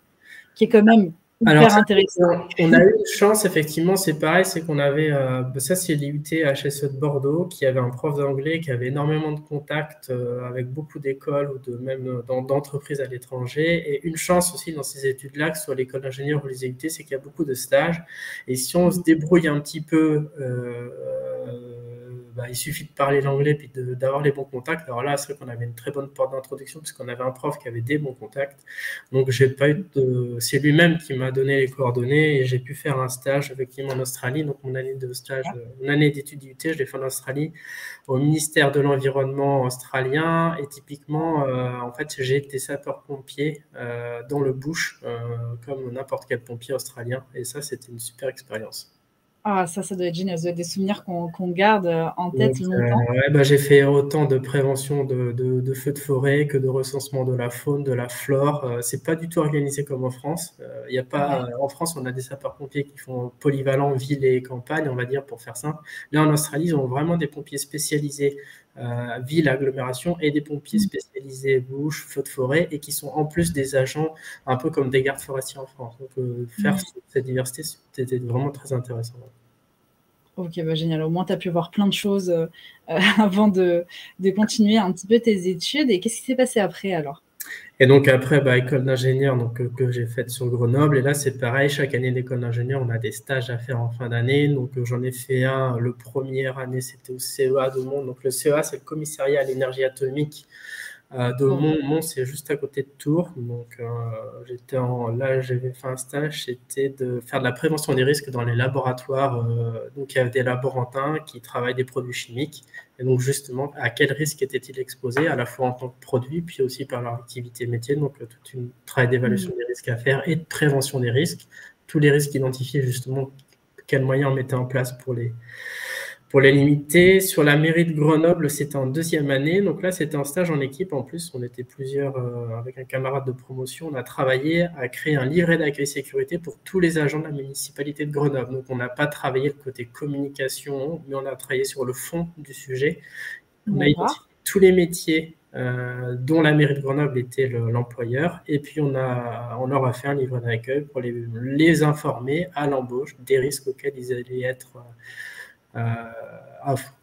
qui est quand même hyper intéressant. On a eu une chance, effectivement, c'est pareil, c'est qu'on avait, ça c'est l'IUT HSE de Bordeaux, qui avait un prof d'anglais qui avait énormément de contacts avec beaucoup d'écoles ou même d'entreprises à l'étranger. Et une chance aussi dans ces études-là, que ce soit l'école d'ingénieur ou les IUT, c'est qu'il y a beaucoup de stages. Et si on se débrouille un petit peu, il suffit de parler l'anglais puis d'avoir les bons contacts. Alors là, c'est vrai qu'on avait une très bonne porte d'introduction puisqu'on avait un prof qui avait des bons contacts. Donc, c'est lui-même qui m'a donné les coordonnées et j'ai pu faire un stage effectivement en Australie. Donc, mon année d'études d'IUT, je l'ai fait en Australie au ministère de l'Environnement australien. Et typiquement, en fait, j'ai été sapeur-pompier dans le bush comme n'importe quel pompier australien. Et ça, c'était une super expérience. Ah, ça doit être génial. Ça doit être des souvenirs qu'on garde en tête longtemps. J'ai fait autant de prévention de feux de forêt que de recensement de la faune, de la flore. C'est pas du tout organisé comme en France. Y a pas, en France, on a des sapeurs-pompiers qui font polyvalent ville et campagne, on va dire, pour faire simple. Là, en Australie, ils ont vraiment des pompiers spécialisés ville, agglomération, et des pompiers spécialisés bush, feux de forêt, et qui sont en plus des agents un peu comme des gardes forestiers en France. Donc, faire cette diversité, c'était vraiment très intéressant. Ok, génial. Au moins, tu as pu voir plein de choses avant de continuer un petit peu tes études. Et qu'est-ce qui s'est passé après alors? Et donc après, école d'ingénieur que j'ai faite sur Grenoble. Et là, c'est pareil, chaque année d'école d'ingénieur, on a des stages à faire en fin d'année. Donc j'en ai fait un, le première année, c'était au CEA de Mons. Donc le CEA, c'est le commissariat à l'énergie atomique de Mons. Mons, c'est juste à côté de Tours. Donc là, j'avais fait un stage, c'était de faire de la prévention des risques dans les laboratoires. Donc il y avait des laborantins qui travaillent des produits chimiques. Et donc justement, à quel risque étaient-ils exposés, à la fois en tant que produit, puis aussi par leur activité métier. Donc tout un travail d'évaluation des risques à faire et de prévention des risques. Tous les risques identifiés, justement, quels moyens on mettait en place pour les limiter. Sur la mairie de Grenoble, c'était en 2e année. Donc là, c'était un stage en équipe. En plus, on était plusieurs avec un camarade de promotion. On a travaillé à créer un livret d'accueil sécurité pour tous les agents de la municipalité de Grenoble. Donc, on n'a pas travaillé le côté communication, mais on a travaillé sur le fond du sujet. On a identifié tous les métiers dont la mairie de Grenoble était l'employeur. Et puis, on leur a fait un livret d'accueil pour les informer à l'embauche des risques auxquels ils allaient être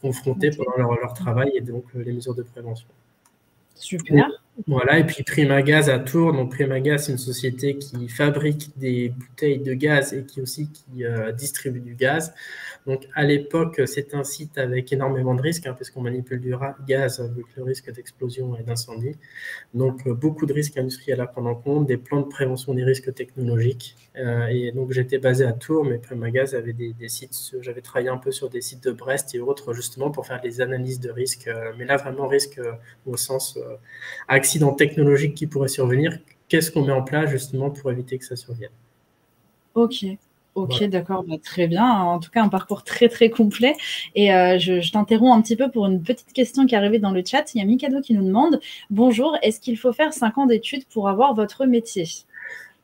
confrontés pendant leur travail et donc les mesures de prévention. Super. Voilà, et puis Primagaz à Tours. Donc Primagaz, c'est une société qui fabrique des bouteilles de gaz et qui aussi distribue du gaz. Donc à l'époque, c'est un site avec énormément de risques, parce qu'on manipule du gaz avec le risque d'explosion et d'incendie. Donc beaucoup de risques industriels à prendre en compte, des plans de prévention des risques technologiques. Et donc j'étais basé à Tours, mais Primagaz avait des sites, j'avais travaillé un peu sur des sites de Brest et autres, justement pour faire des analyses de risques. Mais là, vraiment risque au sens accident technologique qui pourrait survenir. Qu'est-ce qu'on met en place justement pour éviter que ça survienne? Ok. Ok, Voilà. d'accord, bah, très bien. En tout cas, un parcours très, très complet. Et je t'interromps un petit peu pour une petite question qui est arrivée dans le chat. Il y a Mikado qui nous demande, bonjour, est-ce qu'il faut faire 5 ans d'études pour avoir votre métier?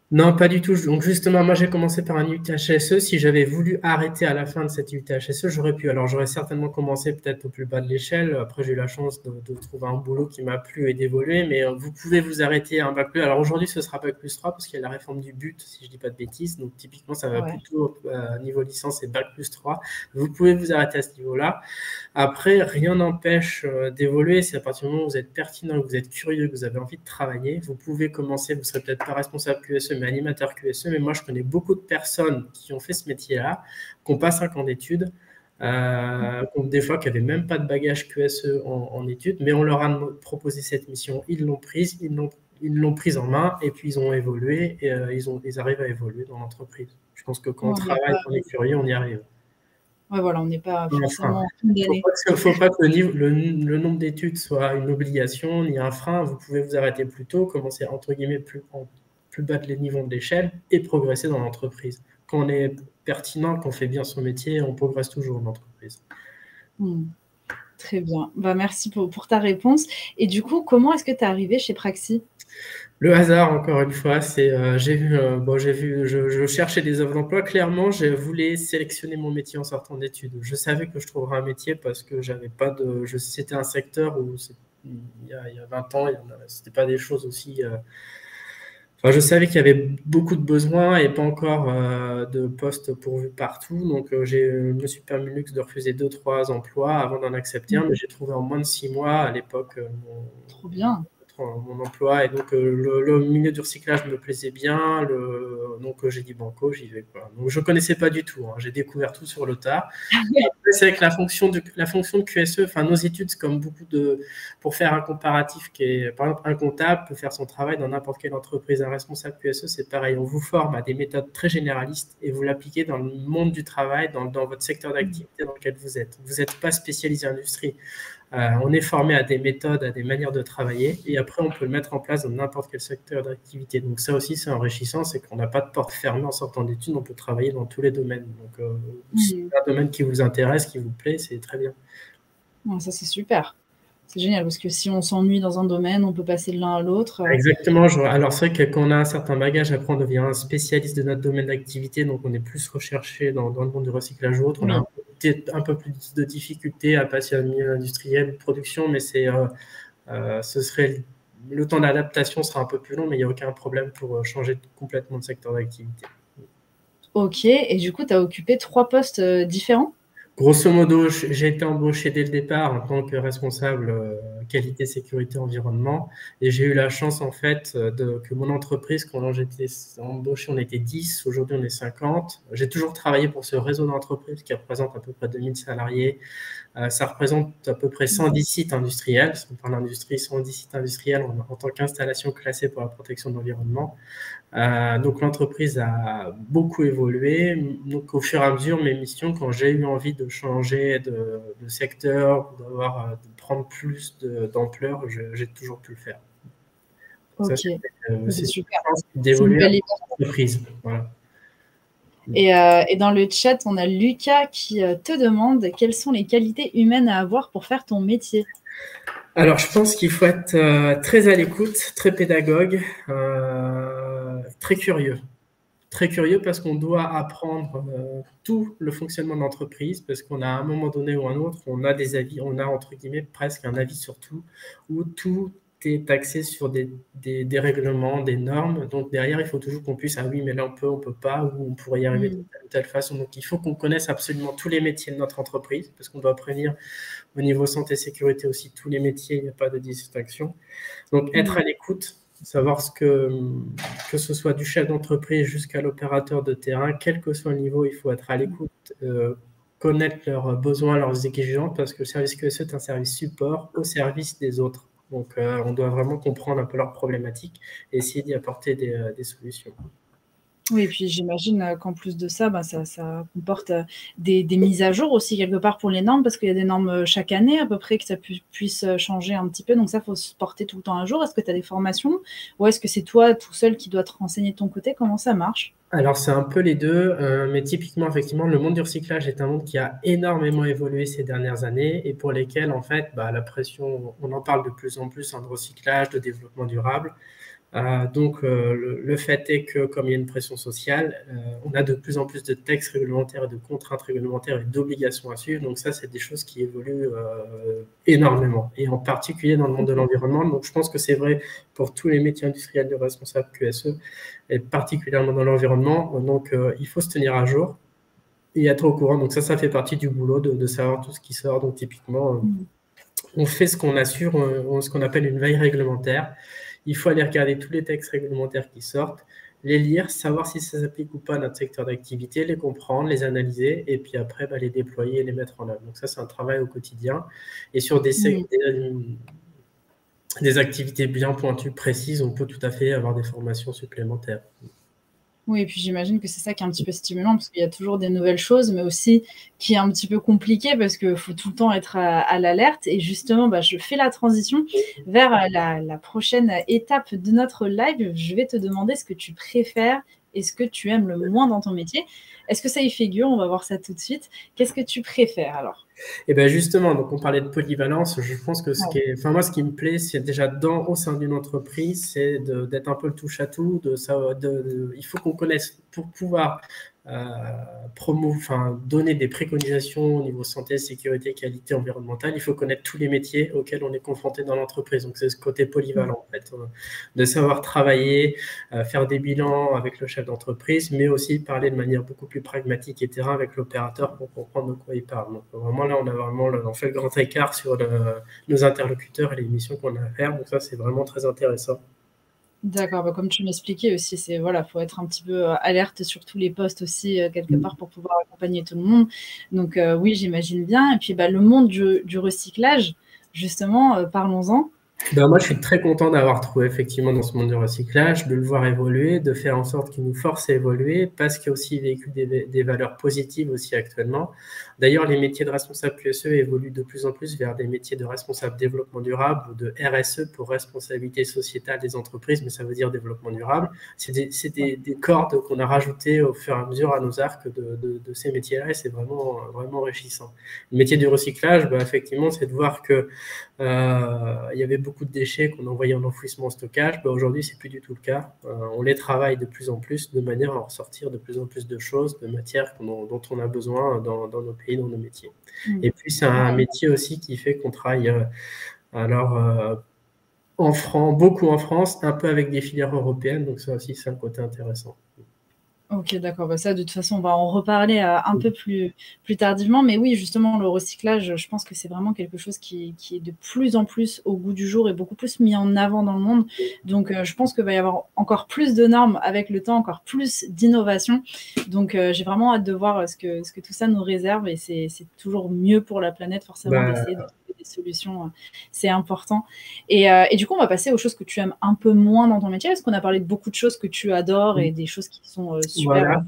Non, pas du tout. Donc justement, moi j'ai commencé par un UTHSE. Si j'avais voulu arrêter à la fin de cet UTHSE, j'aurais pu. Alors j'aurais certainement commencé peut-être au plus bas de l'échelle. Après, j'ai eu la chance de trouver un boulot qui m'a plu et d'évoluer. Mais vous pouvez vous arrêter à un bac plus. Alors aujourd'hui, ce sera bac plus 3 parce qu'il y a la réforme du but, si je dis pas de bêtises. Donc typiquement, ça va Ouais. plutôt niveau licence et bac plus 3. Vous pouvez vous arrêter à ce niveau-là. Après, rien n'empêche d'évoluer. C'est à partir du moment où vous êtes pertinent, que vous êtes curieux, que vous avez envie de travailler, vous pouvez commencer. Vous ne serez peut-être pas responsable QSE, mais animateur QSE. Mais moi, je connais beaucoup de personnes qui ont fait ce métier-là, qui n'ont pas 5 ans d'études, des fois qui n'avaient même pas de bagage QSE en études, mais on leur a proposé cette mission. Ils l'ont prise, ils l'ont prise en main et puis ils ont évolué et ils arrivent à évoluer dans l'entreprise. Je pense que quand on Ouais, on n'est travaille, pas, qu'on est curieux, on y arrive. ouais, voilà, on n'est pas Enfin, forcément il condamné. ne faut pas que le nombre d'études soit une obligation ni un frein. Vous pouvez vous arrêter plus tôt, commencer entre guillemets plus bas de les niveaux de l'échelle et progresser dans l'entreprise. Quand on est pertinent, qu'on fait bien son métier, on progresse toujours dans l'entreprise. Très bien. Bah, merci pour ta réponse. Et du coup, comment est-ce que tu es arrivé chez Praxi? Le hasard, encore une fois, c'est je cherchais des offres d'emploi. Clairement, je voulais sélectionner mon métier en sortant d'études. Je savais que je trouverais un métier parce que j'avais pas de, c'était un secteur où il y a 20 ans, c'était pas des choses aussi. Enfin, je savais qu'il y avait beaucoup de besoins et pas encore de postes pourvus partout. Donc, je me suis permis le luxe de refuser 2, 3 emplois avant d'en accepter un, mais j'ai trouvé en moins de 6 mois à l'époque Trop bien. mon emploi. Et donc, le milieu du recyclage me plaisait bien. Donc, j'ai dit banco, j'y vais, quoi. Donc, je ne connaissais pas du tout, hein. J'ai découvert tout sur le tas. Après, c'est avec la fonction de QSE, enfin, nos études, c'est comme pour faire un comparatif qui est, par exemple, un comptable peut faire son travail dans n'importe quelle entreprise. Un responsable QSE, c'est pareil. On vous forme à des méthodes très généralistes et vous l'appliquez dans le monde du travail, dans votre secteur d'activité dans lequel vous êtes. Vous n'êtes pas spécialisé industrie. On est formé à des méthodes, à des manières de travailler, et après, on peut le mettre en place dans n'importe quel secteur d'activité. Donc ça aussi, c'est enrichissant, c'est qu'on n'a pas de porte fermée en sortant d'études, on peut travailler dans tous les domaines. Donc, si c'est un domaine qui vous intéresse, qui vous plaît, c'est très bien. Ouais, ça, c'est super. C'est génial parce que si on s'ennuie dans un domaine, on peut passer de l'un à l'autre. Exactement. Alors, c'est vrai que quand on a un certain bagage, après, on devient un spécialiste de notre domaine d'activité, donc on est plus recherché dans le monde du recyclage ou autre. On Oui. a peut-être un peu plus de difficultés à passer à un milieu industriel de production, mais ce serait le temps d'adaptation sera un peu plus long, mais il n'y a aucun problème pour changer complètement de secteur d'activité. Ok, et du coup, tu as occupé 3 postes différents? Grosso modo, j'ai été embauché dès le départ en tant que responsable qualité, sécurité, environnement. Et j'ai eu la chance, en fait, que mon entreprise, quand j'étais embauché, on était 10. Aujourd'hui, on est 50. J'ai toujours travaillé pour ce réseau d'entreprises qui représente à peu près 2000 salariés. Ça représente à peu près 110 sites industriels. Parce qu'on parle d'industrie, 110 sites industriels en tant qu'installation classée pour la protection de l'environnement. Donc l'entreprise a beaucoup évolué. Donc au fur et à mesure, mes missions, quand j'ai eu envie de changer de secteur, de prendre plus d'ampleur, j'ai toujours pu le faire. Ça, Ok, c'est c'est une super. chance C'est une d'évoluer belle en entreprise. Voilà. et dans le chat, on a Lucas qui te demande quelles sont les qualités humaines à avoir pour faire ton métier. Alors, je pense qu'il faut être très à l'écoute, très pédagogue, très curieux. Très curieux parce qu'on doit apprendre tout le fonctionnement de l'entreprise, parce qu'on a à un moment donné ou un autre, on a des avis, on a entre guillemets presque un avis sur tout, ou tout est axé sur des règlements, des normes. Donc derrière, il faut toujours qu'on puisse, ah oui, mais là on peut pas, ou on pourrait y arriver de telle ou telle façon. Donc il faut qu'on connaisse absolument tous les métiers de notre entreprise, parce qu'on doit prévenir au niveau santé et sécurité aussi tous les métiers, il n'y a pas de distinction. Donc être à l'écoute, savoir que ce soit du chef d'entreprise jusqu'à l'opérateur de terrain, quel que soit le niveau, il faut être à l'écoute, connaître leurs besoins, leurs exigences, parce que le service QSE est un service support au service des autres. Donc, on doit vraiment comprendre un peu leurs problématiques et essayer d'y apporter des solutions. Oui, et puis j'imagine qu'en plus de ça, ça comporte des mises à jour aussi quelque part pour les normes, parce qu'il y a des normes chaque année à peu près que ça puisse changer un petit peu. Donc ça, il faut se porter tout le temps à jour. Est-ce que tu as des formations ou est-ce que c'est toi tout seul qui dois te renseigner de ton côté? Comment ça marche? Alors, c'est un peu les deux, mais typiquement, effectivement, le monde du recyclage est un monde qui a énormément évolué ces dernières années et pour lesquels, en fait, la pression, on en parle de plus en plus, de recyclage, de développement durable. Donc, le fait est que, comme il y a une pression sociale, on a de plus en plus de textes réglementaires et de contraintes réglementaires et d'obligations à suivre. Donc ça, c'est des choses qui évoluent énormément, et en particulier dans le monde de l'environnement. Donc, je pense que c'est vrai pour tous les métiers industriels de responsable QSE, et particulièrement dans l'environnement. Donc, il faut se tenir à jour et être au courant. Donc ça fait partie du boulot de savoir tout ce qui sort. Donc, typiquement, on fait ce qu'on assure, ce qu'on appelle une veille réglementaire. Il faut aller regarder tous les textes réglementaires qui sortent, les lire, savoir si ça s'applique ou pas à notre secteur d'activité, les comprendre, les analyser, et puis après, les déployer et les mettre en œuvre. Donc ça, c'est un travail au quotidien. Et sur des activités bien pointues, précises, on peut tout à fait avoir des formations supplémentaires. Oui, et puis j'imagine que c'est ça qui est un petit peu stimulant, parce qu'il y a toujours des nouvelles choses, mais aussi qui est un petit peu compliqué, parce qu'il faut tout le temps être à l'alerte. Et justement, je fais la transition vers la prochaine étape de notre live. Je vais te demander ce que tu préfères et ce que tu aimes le moins dans ton métier. Est-ce que ça y figure? On va voir ça tout de suite. Qu'est-ce que tu préfères alors? Et bien justement, donc on parlait de polyvalence. Je pense que moi, ce qui me plaît, c'est déjà au sein d'une entreprise, c'est d'être un peu le touche-à-tout. Il faut qu'on connaisse pour pouvoir donner des préconisations au niveau santé, sécurité, qualité environnementale. Il faut connaître tous les métiers auxquels on est confronté dans l'entreprise. Donc c'est ce côté polyvalent en fait, de savoir travailler, faire des bilans avec le chef d'entreprise, mais aussi parler de manière beaucoup plus pragmatique et terrain avec l'opérateur pour comprendre de quoi il parle. Donc vraiment là, on fait le grand écart sur nos interlocuteurs et les missions qu'on a à faire. Donc ça, c'est vraiment très intéressant. D'accord, comme tu m'expliquais aussi, faut être un petit peu alerte sur tous les postes aussi, quelque part, pour pouvoir accompagner tout le monde. Donc oui, j'imagine bien. Et puis le monde du recyclage, justement, parlons-en. Moi, je suis très content d'avoir trouvé effectivement dans ce monde du recyclage, de le voir évoluer, de faire en sorte qu'il nous force à évoluer, parce qu'il y a aussi véhicule des valeurs positives aussi actuellement. D'ailleurs, les métiers de responsable QSE évoluent de plus en plus vers des métiers de responsable développement durable ou de RSE pour responsabilité sociétale des entreprises, mais ça veut dire développement durable. C'est des cordes qu'on a rajoutées au fur et à mesure à nos arcs de ces métiers-là, et c'est vraiment, vraiment enrichissant. Le métier du recyclage, effectivement, c'est de voir que il y avait beaucoup de déchets qu'on envoyait en enfouissement en stockage. Aujourd'hui, c'est plus du tout le cas. On les travaille de plus en plus de manière à en ressortir de plus en plus de choses, de matières dont on a besoin dans nos pays, dans nos métiers. Et puis, c'est un métier aussi qui fait qu'on travaille beaucoup en France, un peu avec des filières européennes. Donc ça aussi, c'est un côté intéressant. Ok, d'accord. Ça, de toute façon, on va en reparler un peu plus tardivement. Mais oui, justement, le recyclage, je pense que c'est vraiment quelque chose qui est de plus en plus au goût du jour et beaucoup plus mis en avant dans le monde. Donc, je pense qu'il va y avoir encore plus de normes avec le temps, encore plus d'innovation. Donc, j'ai vraiment hâte de voir ce que tout ça nous réserve. Et c'est toujours mieux pour la planète, forcément, d'essayer de trouver des solutions. C'est important. Et du coup, on va passer aux choses que tu aimes un peu moins dans ton métier, parce qu'on a parlé de beaucoup de choses que tu adores et des choses qui sont super.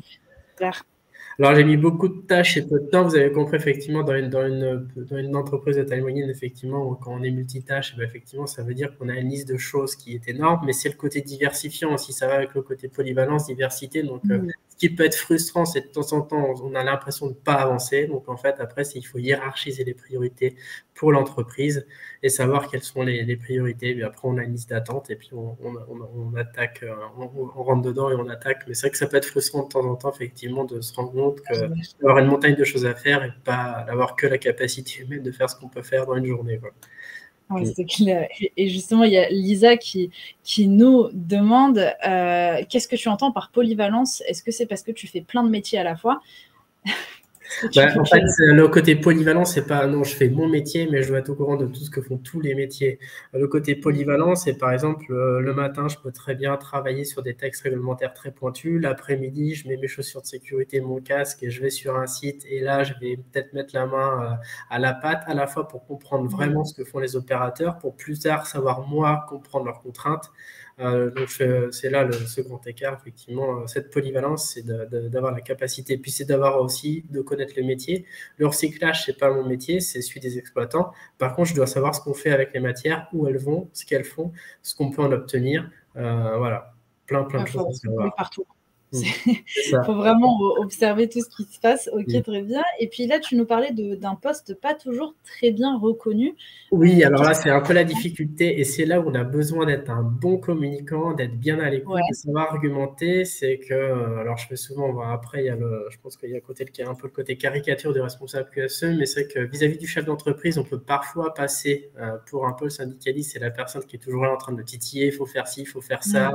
Alors, j'ai mis beaucoup de tâches et peu de temps. Vous avez compris, effectivement, dans une entreprise de taille moyenne, effectivement, quand on est multitâche, effectivement, ça veut dire qu'on a une liste de choses qui est énorme, mais c'est le côté diversifiant aussi. Ça va avec le côté polyvalence, diversité. Donc, ce qui peut être frustrant, c'est de temps en temps, on a l'impression de ne pas avancer. Donc, en fait, après, il faut hiérarchiser les priorités pour l'entreprise et savoir quelles sont les priorités. Puis après, on a une liste d'attente et puis on attaque, on rentre dedans et on attaque. Mais c'est vrai que ça peut être frustrant de temps en temps, effectivement, de se rendre compte d'avoir une montagne de choses à faire et pas d'avoir que la capacité humaine de faire ce qu'on peut faire dans une journée. Ouais, c'est clair. Et justement, il y a Lisa qui nous demande qu'est-ce que tu entends par polyvalence? Est-ce que c'est parce que tu fais plein de métiers à la fois? Est-ce que tu Ouais, veux en que je fait, le côté polyvalent, c'est pas non, je fais mon métier, mais je dois être au courant de tout ce que font tous les métiers. Le côté polyvalent, c'est par exemple le matin, je peux très bien travailler sur des textes réglementaires très pointus. L'après-midi, je mets mes chaussures de sécurité, mon casque et je vais sur un site. Et là, je vais peut-être mettre la main à la pâte, à la fois pour comprendre vraiment ce que font les opérateurs, pour plus tard savoir moi comprendre leurs contraintes. Donc, c'est là ce grand écart, effectivement. Cette polyvalence, c'est d'avoir la capacité. Puis, c'est d'avoir aussi de connaître le métier. Le recyclage, c'est pas mon métier, c'est celui des exploitants. Par contre, je dois savoir ce qu'on fait avec les matières, où elles vont, ce qu'elles font, ce qu'on peut en obtenir. Voilà, plein de choses à savoir. Partout. C'est Il ça. faut vraiment observer tout ce qui se passe. Ok, Oui. très bien. Et puis là, tu nous parlais d'un poste pas toujours très bien reconnu. Oui, alors là, c'est un peu la difficulté et c'est là où on a besoin d'être un bon communicant, d'être bien à l'écoute, de savoir argumenter. C'est que, alors je fais souvent, après, je pense qu'il y a un peu le côté caricature du responsable QSE, mais c'est que vis-à-vis du chef d'entreprise, on peut parfois passer pour un peu le syndicaliste, c'est la personne qui est toujours là en train de titiller, il faut faire ci, il faut faire ça,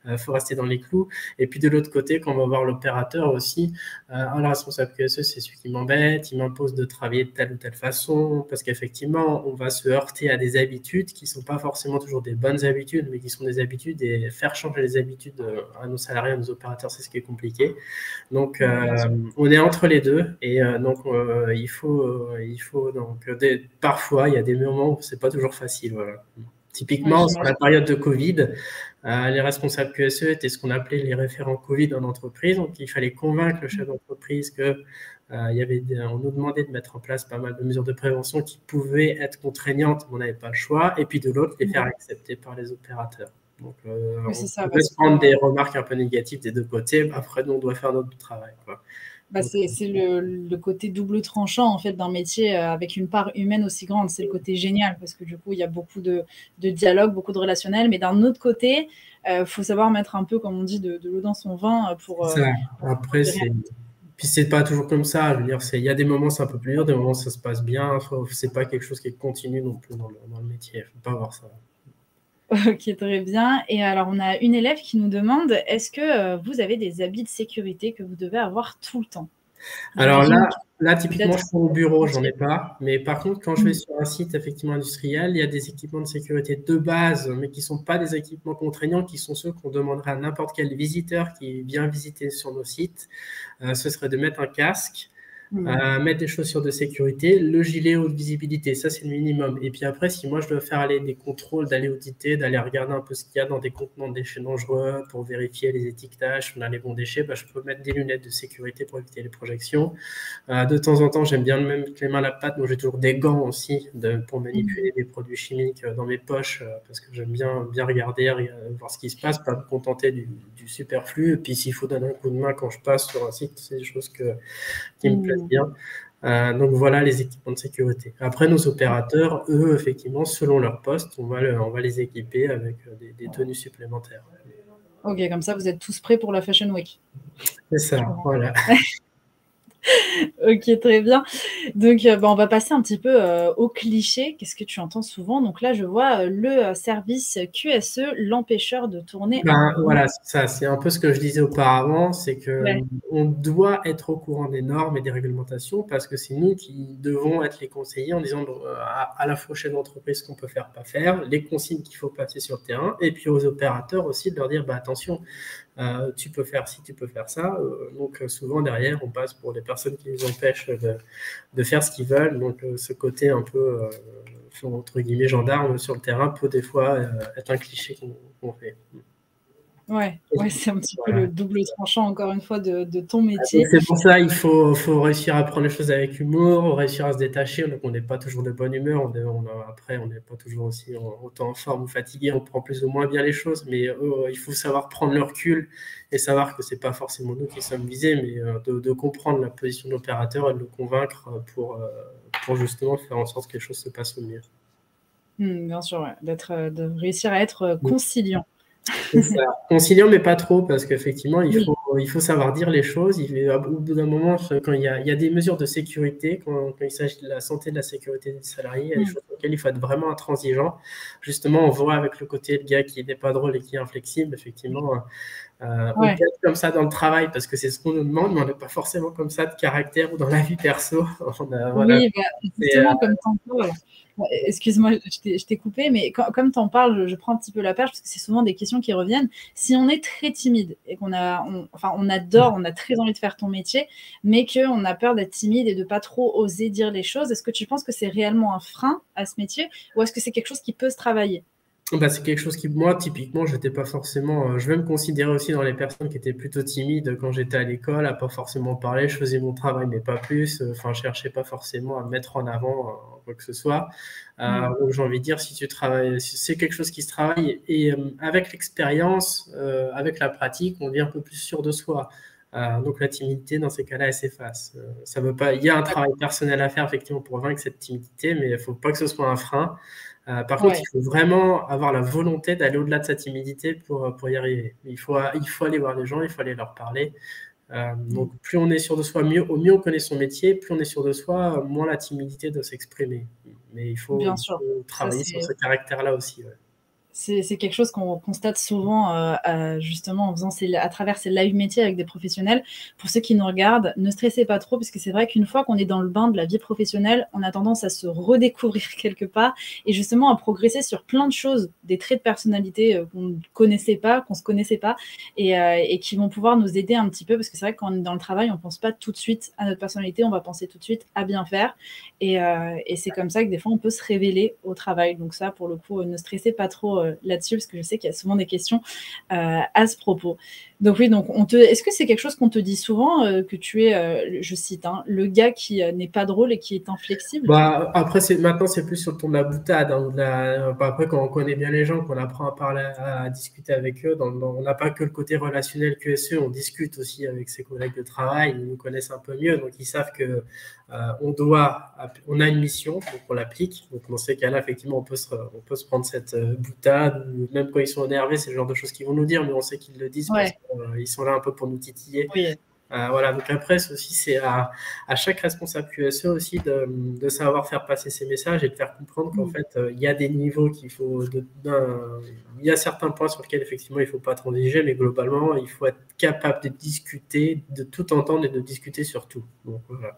il faut rester dans les clous. Et puis de l'autre côté, quand on va voir l'opérateur aussi, le responsable QSE, c'est celui qui m'embête, il m'impose de travailler de telle ou telle façon, parce qu'effectivement, on va se heurter à des habitudes qui ne sont pas forcément toujours des bonnes habitudes, mais qui sont des habitudes, et faire changer les habitudes à nos salariés, à nos opérateurs, c'est ce qui est compliqué. Donc, on est entre les deux, et donc parfois, il y a des moments où c'est pas toujours facile. Voilà. Typiquement, sur la période de Covid, les responsables QSE étaient ce qu'on appelait les référents Covid en entreprise. Donc, il fallait convaincre le chef d'entreprise que on nous demandait de mettre en place pas mal de mesures de prévention qui pouvaient être contraignantes, mais on n'avait pas le choix. Et puis de l'autre, les faire accepter par les opérateurs. Donc, on peut se prendre des remarques un peu négatives des deux côtés. Après, nous, on doit faire notre travail, quoi. C'est le côté double tranchant en fait d'un métier avec une part humaine aussi grande. C'est le côté génial parce que du coup, il y a beaucoup de dialogue, beaucoup de relationnel. Mais d'un autre côté, faut savoir mettre un peu, comme on dit, de l'eau dans son vin pour. Après, puis c'est pas toujours comme ça. Je veux dire, il y a des moments c'est un peu plus dur, des moments ça se passe bien. C'est pas quelque chose qui est continu non plus dans le métier. Faut pas voir ça. Ok, très bien. Et alors, on a une élève qui nous demande, est-ce que vous avez des habits de sécurité que vous devez avoir tout le temps? Alors là, typiquement, je suis au bureau, j'en ai pas. Mais par contre, quand je vais sur un site effectivement industriel, il y a des équipements de sécurité de base, mais qui ne sont pas des équipements contraignants, qui sont ceux qu'on demanderait à n'importe quel visiteur qui vient visiter sur nos sites. Ce serait de mettre un casque, mettre des chaussures de sécurité, le gilet haute visibilité, ça c'est le minimum. Et puis après, si moi je dois faire aller des contrôles, d'aller auditer, d'aller regarder un peu ce qu'il y a dans des contenants de déchets dangereux pour vérifier les étiquetages, on a les bons déchets, je peux mettre des lunettes de sécurité pour éviter les projections. De temps en temps, j'aime bien même mettre les mains à la pâte, donc j'ai toujours des gants aussi pour manipuler des produits chimiques dans mes poches, parce que j'aime bien regarder, voir ce qui se passe, pas me contenter du superflu. Et puis s'il faut donner un coup de main quand je passe sur un site, c'est des choses qui me plaisent bien. Donc voilà les équipements de sécurité. Après, nos opérateurs, eux, effectivement, selon leur poste, on va les équiper avec des tenues supplémentaires. Ok, comme ça, vous êtes tous prêts pour la Fashion Week. C'est ça, voilà. Ok, très bien. Donc, on va passer un petit peu au cliché. Qu'est-ce que tu entends souvent? Donc là, je vois le service QSE, l'empêcheur de tourner. Voilà, ça, c'est un peu ce que je disais auparavant, c'est qu'on doit être au courant des normes et des réglementations parce que c'est nous qui devons être les conseillers en disant à la fois chef d'entreprise ce qu'on peut faire, pas faire, les consignes qu'il faut passer sur le terrain, et puis aux opérateurs aussi de leur dire attention, tu peux faire ci, tu peux faire ça. Donc souvent derrière, on passe pour les personnes qui les empêchent de faire ce qu'ils veulent. Donc ce côté un peu, entre guillemets, gendarme sur le terrain peut des fois être un cliché qu'on fait. Ouais, c'est un petit peu le double tranchant, encore une fois, de ton métier. C'est pour ça il faut réussir à prendre les choses avec humour, réussir à se détacher. Donc, on n'est pas toujours de bonne humeur. Après, on n'est pas toujours aussi autant en forme ou fatigué. On prend plus ou moins bien les choses. Mais il faut savoir prendre le recul et savoir que ce n'est pas forcément nous qui sommes visés, mais de comprendre la position de l'opérateur et de le convaincre pour justement faire en sorte que les choses se passent au mieux. Bien sûr, de réussir à être conciliant. C'est ça. Conciliant, mais pas trop, parce qu'effectivement, il faut il faut savoir dire les choses. Au bout d'un moment, quand il y a des mesures de sécurité, quand il s'agit de la santé, de la sécurité des salariés, il y a des choses auxquelles il faut être vraiment intransigeant. Justement, on voit avec le côté le gars qui n'est pas drôle et qui est inflexible, effectivement, on peut être comme ça dans le travail parce que c'est ce qu'on nous demande, mais on n'est pas forcément comme ça de caractère ou dans la vie perso. Oui, justement, comme t'en parles, excuse-moi, je t'ai coupé, mais comme t'en parles, je prends un petit peu la perche parce que c'est souvent des questions qui reviennent. Si on est très timide et on a très envie de faire ton métier, mais qu'on a peur d'être timide et de pas trop oser dire les choses, est-ce que tu penses que c'est réellement un frein à ce métier ou est-ce que c'est quelque chose qui peut se travailler? C'est quelque chose qui, moi, typiquement, je n'étais pas forcément. Je vais me considérer aussi dans les personnes qui étaient plutôt timides quand j'étais à l'école, à pas forcément parler. Je faisais mon travail, mais pas plus. Enfin, je cherchais pas forcément à me mettre en avant, quoi que ce soit. Donc, j'ai envie de dire, si tu travailles, si c'est quelque chose qui se travaille et avec l'expérience, avec la pratique, on devient un peu plus sûr de soi. Donc, la timidité, dans ces cas-là, elle s'efface. Ça veut pas. Il y a un travail personnel à faire, effectivement, pour vaincre cette timidité, mais il faut pas que ce soit un frein. Par contre, il faut vraiment avoir la volonté d'aller au-delà de sa timidité pour y arriver. Il faut aller voir les gens, il faut aller leur parler. Donc, plus on est sûr de soi, mieux on connaît son métier, plus on est sûr de soi, moins la timidité doit s'exprimer. Mais il faut Bien sûr. travailler sur ce caractère-là aussi. Ouais. C'est quelque chose qu'on constate souvent justement en faisant à travers ces live métiers avec des professionnels. Pour ceux qui nous regardent, ne stressez pas trop parce que c'est vrai qu'une fois qu'on est dans le bain de la vie professionnelle, on a tendance à se redécouvrir quelque part et justement à progresser sur plein de choses, des traits de personnalité qu'on ne connaissait pas, qu'on se connaissait pas et qui vont pouvoir nous aider un petit peu parce que c'est vrai que quand on est dans le travail, on pense pas tout de suite à notre personnalité, on va penser tout de suite à bien faire et c'est comme ça que des fois on peut se révéler au travail. Donc ça, pour le coup, ne stressez pas trop là-dessus parce que je sais qu'il y a souvent des questions à ce propos. Donc oui, est-ce que c'est quelque chose qu'on te dit souvent que tu es, je cite, le gars qui n'est pas drôle et qui est inflexible? Après, maintenant, c'est plus sur le ton de la boutade. Après, quand on connaît bien les gens, qu'on apprend à parler, à discuter avec eux, on n'a pas que le côté relationnel QSE, on discute aussi avec ses collègues de travail, ils nous connaissent un peu mieux, donc ils savent que on a une mission, donc on l'applique. Donc dans ces cas-là, effectivement, on peut se prendre cette boutade, même quand ils sont énervés, c'est le genre de choses qu'ils vont nous dire, mais on sait qu'ils le disent parce qu'ils sont là un peu pour nous titiller. Oui. Voilà, donc après, c'est à chaque responsable QSE aussi de savoir faire passer ces messages et de faire comprendre qu'en fait, il y a des niveaux il y a certains points sur lesquels effectivement il ne faut pas transiger, mais globalement, il faut être capable de discuter, de tout entendre et de discuter sur tout. Donc, voilà.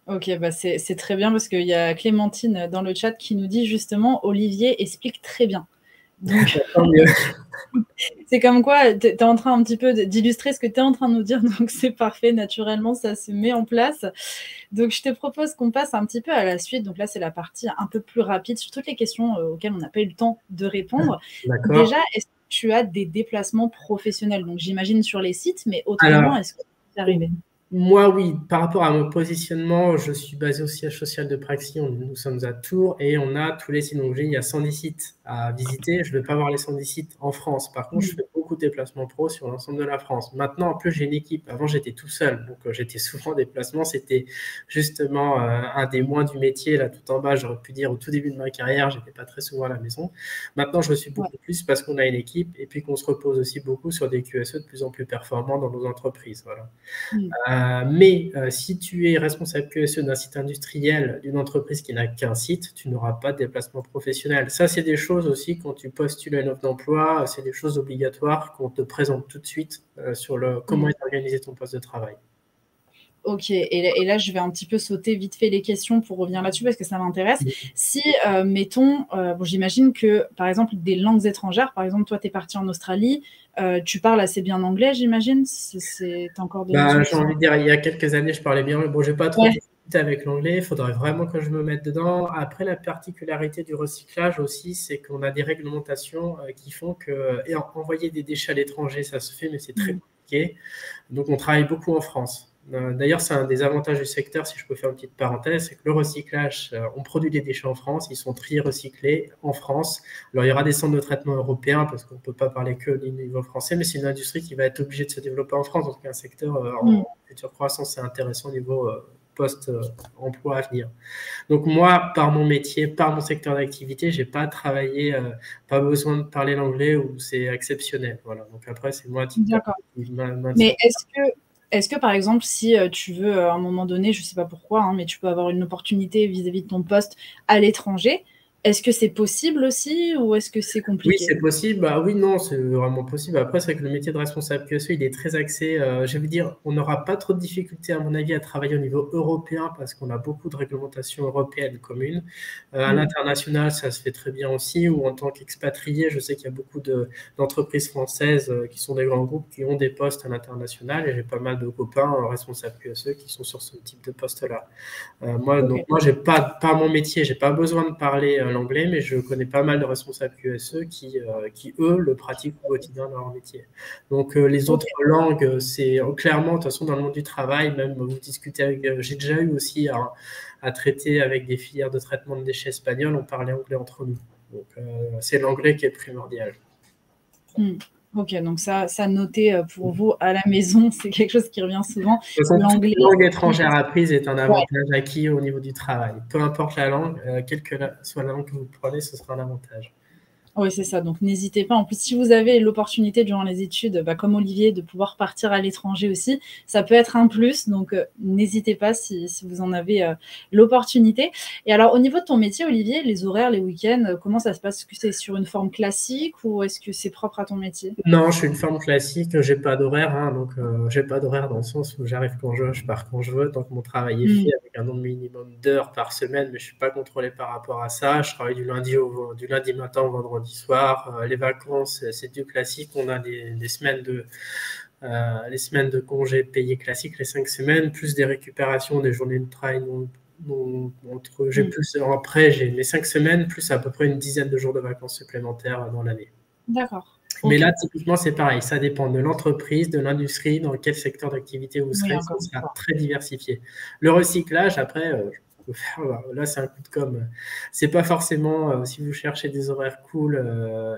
Ok, c'est très bien parce qu'il y a Clémentine dans le chat qui nous dit justement Olivier explique très bien. Donc, c'est comme quoi tu es en train un petit peu d'illustrer ce que tu es en train de nous dire, donc c'est parfait, naturellement, ça se met en place. Donc, je te propose qu'on passe un petit peu à la suite. Donc là, c'est la partie un peu plus rapide sur toutes les questions auxquelles on n'a pas eu le temps de répondre. Déjà, est-ce que tu as des déplacements professionnels? Donc, j'imagine sur les sites, mais autrement, est-ce que c'est arrivé? Moi, oui, par rapport à mon positionnement, je suis basé au siège social de Praxi. Nous sommes à Tours et on a tous les sites. Donc, il y a 110 sites à visiter. Je ne vais pas voir les 110 sites en France. Par contre, je fais beaucoup de déplacements pro sur l'ensemble de la France. Maintenant, en plus, j'ai une équipe. Avant, j'étais tout seul. Donc, j'étais souvent en déplacement. C'était justement un des moins du métier. Là, tout en bas, j'aurais pu dire au tout début de ma carrière, je n'étais pas très souvent à la maison. Maintenant, je le suis beaucoup plus parce qu'on a une équipe et puis qu'on se repose aussi beaucoup sur des QSE de plus en plus performants dans nos entreprises. Voilà. Mais si tu es responsable QSE d'un site industriel, d'une entreprise qui n'a qu'un site, tu n'auras pas de déplacement professionnel. Ça, c'est des choses aussi, quand tu postules à une offre d'emploi, c'est des choses obligatoires qu'on te présente tout de suite sur comment est organisé ton poste de travail. Ok, et là, je vais un petit peu sauter vite fait les questions pour revenir là-dessus parce que ça m'intéresse. Si, mettons, j'imagine que, par exemple, des langues étrangères, par exemple, toi, tu es parti en Australie, tu parles assez bien anglais, j'imagine? C'est encore des notions j'ai envie de dire, il y a quelques années, je parlais bien. Bon, je n'ai pas trop discuté avec l'anglais, il faudrait vraiment que je me mette dedans. Après, la particularité du recyclage aussi, c'est qu'on a des réglementations qui font que envoyer des déchets à l'étranger, ça se fait, mais c'est très compliqué. Donc, on travaille beaucoup en France. D'ailleurs, c'est un des avantages du secteur, si je peux faire une petite parenthèse, c'est que le recyclage, on produit des déchets en France, ils sont triés, recyclés en France. Alors, il y aura des centres de traitement européens parce qu'on ne peut pas parler que du niveau français, mais c'est une industrie qui va être obligée de se développer en France, donc un secteur en future croissance, c'est intéressant au niveau postes emploi à venir. Donc moi, par mon métier, par mon secteur d'activité, j'ai pas travaillé, pas besoin de parler l'anglais ou c'est exceptionnel. Voilà. Donc après, c'est moi qui D'accord. maintient. Mais est-ce que, par exemple, si tu veux, à un moment donné, je ne sais pas pourquoi, hein, mais tu peux avoir une opportunité vis-à-vis de ton poste à l'étranger, est-ce que c'est possible aussi ou est-ce que c'est Oui, compliqué? c'est possible. Bah oui, non, c'est vraiment possible. Après, c'est vrai que le métier de responsable QSE, il est très axé. Je veux dire, on n'aura pas trop de difficultés, à mon avis, à travailler au niveau européen parce qu'on a beaucoup de réglementations européennes communes. À l'international, ça se fait très bien aussi. Ou en tant qu'expatrié, je sais qu'il y a beaucoup d'entreprises françaises qui sont des grands groupes qui ont des postes à l'international. Et j'ai pas mal de copains responsables QSE qui sont sur ce type de poste-là. Donc moi, j'ai pas mon métier, j'ai pas besoin de parler l'anglais, mais je connais pas mal de responsables QSE qui eux, le pratiquent au quotidien dans leur métier. Donc les autres langues, c'est clairement, de toute façon, dans le monde du travail, même vous discutez avec, j'ai déjà eu aussi à traiter avec des filières de traitement de déchets espagnols, on parlait anglais entre nous. Donc c'est l'anglais qui est primordial. Ok, donc ça noté pour vous à la maison, c'est quelque chose qui revient souvent. De toute façon, L'anglais. toute langue étrangère apprise est un avantage acquis au niveau du travail. Peu importe la langue, quelle que soit la langue que vous prenez, ce sera un avantage. Oui, c'est ça. Donc, n'hésitez pas. En plus, si vous avez l'opportunité durant les études, comme Olivier, de pouvoir partir à l'étranger aussi, ça peut être un plus. Donc, n'hésitez pas si vous en avez l'opportunité. Et alors, au niveau de ton métier, Olivier, les horaires, les week-ends, comment ça se passe? Est-ce que c'est sur une forme classique ou est-ce que c'est propre à ton métier? Non, je suis une forme classique, j'ai pas d'horaire, hein, donc j'ai pas d'horaire dans le sens où j'arrive quand je veux, je pars quand je veux, donc mon travail est fait avec un nombre minimum d'heures par semaine, mais je suis pas contrôlé par rapport à ça. Je travaille du lundi matin au vendredi soir. Les vacances, c'est du classique. On a les semaines de congés payés classiques, les 5 semaines, plus des récupérations, des journées de travail après, j'ai mes 5 semaines, plus à peu près une dizaine de jours de vacances supplémentaires dans l'année. D'accord. Mais là, typiquement, c'est pareil. Ça dépend de l'entreprise, de l'industrie, dans quel secteur d'activité vous serez. Ça sera très diversifié. Le recyclage, après, là, c'est un coup de com'. C'est pas forcément, si vous cherchez des horaires cool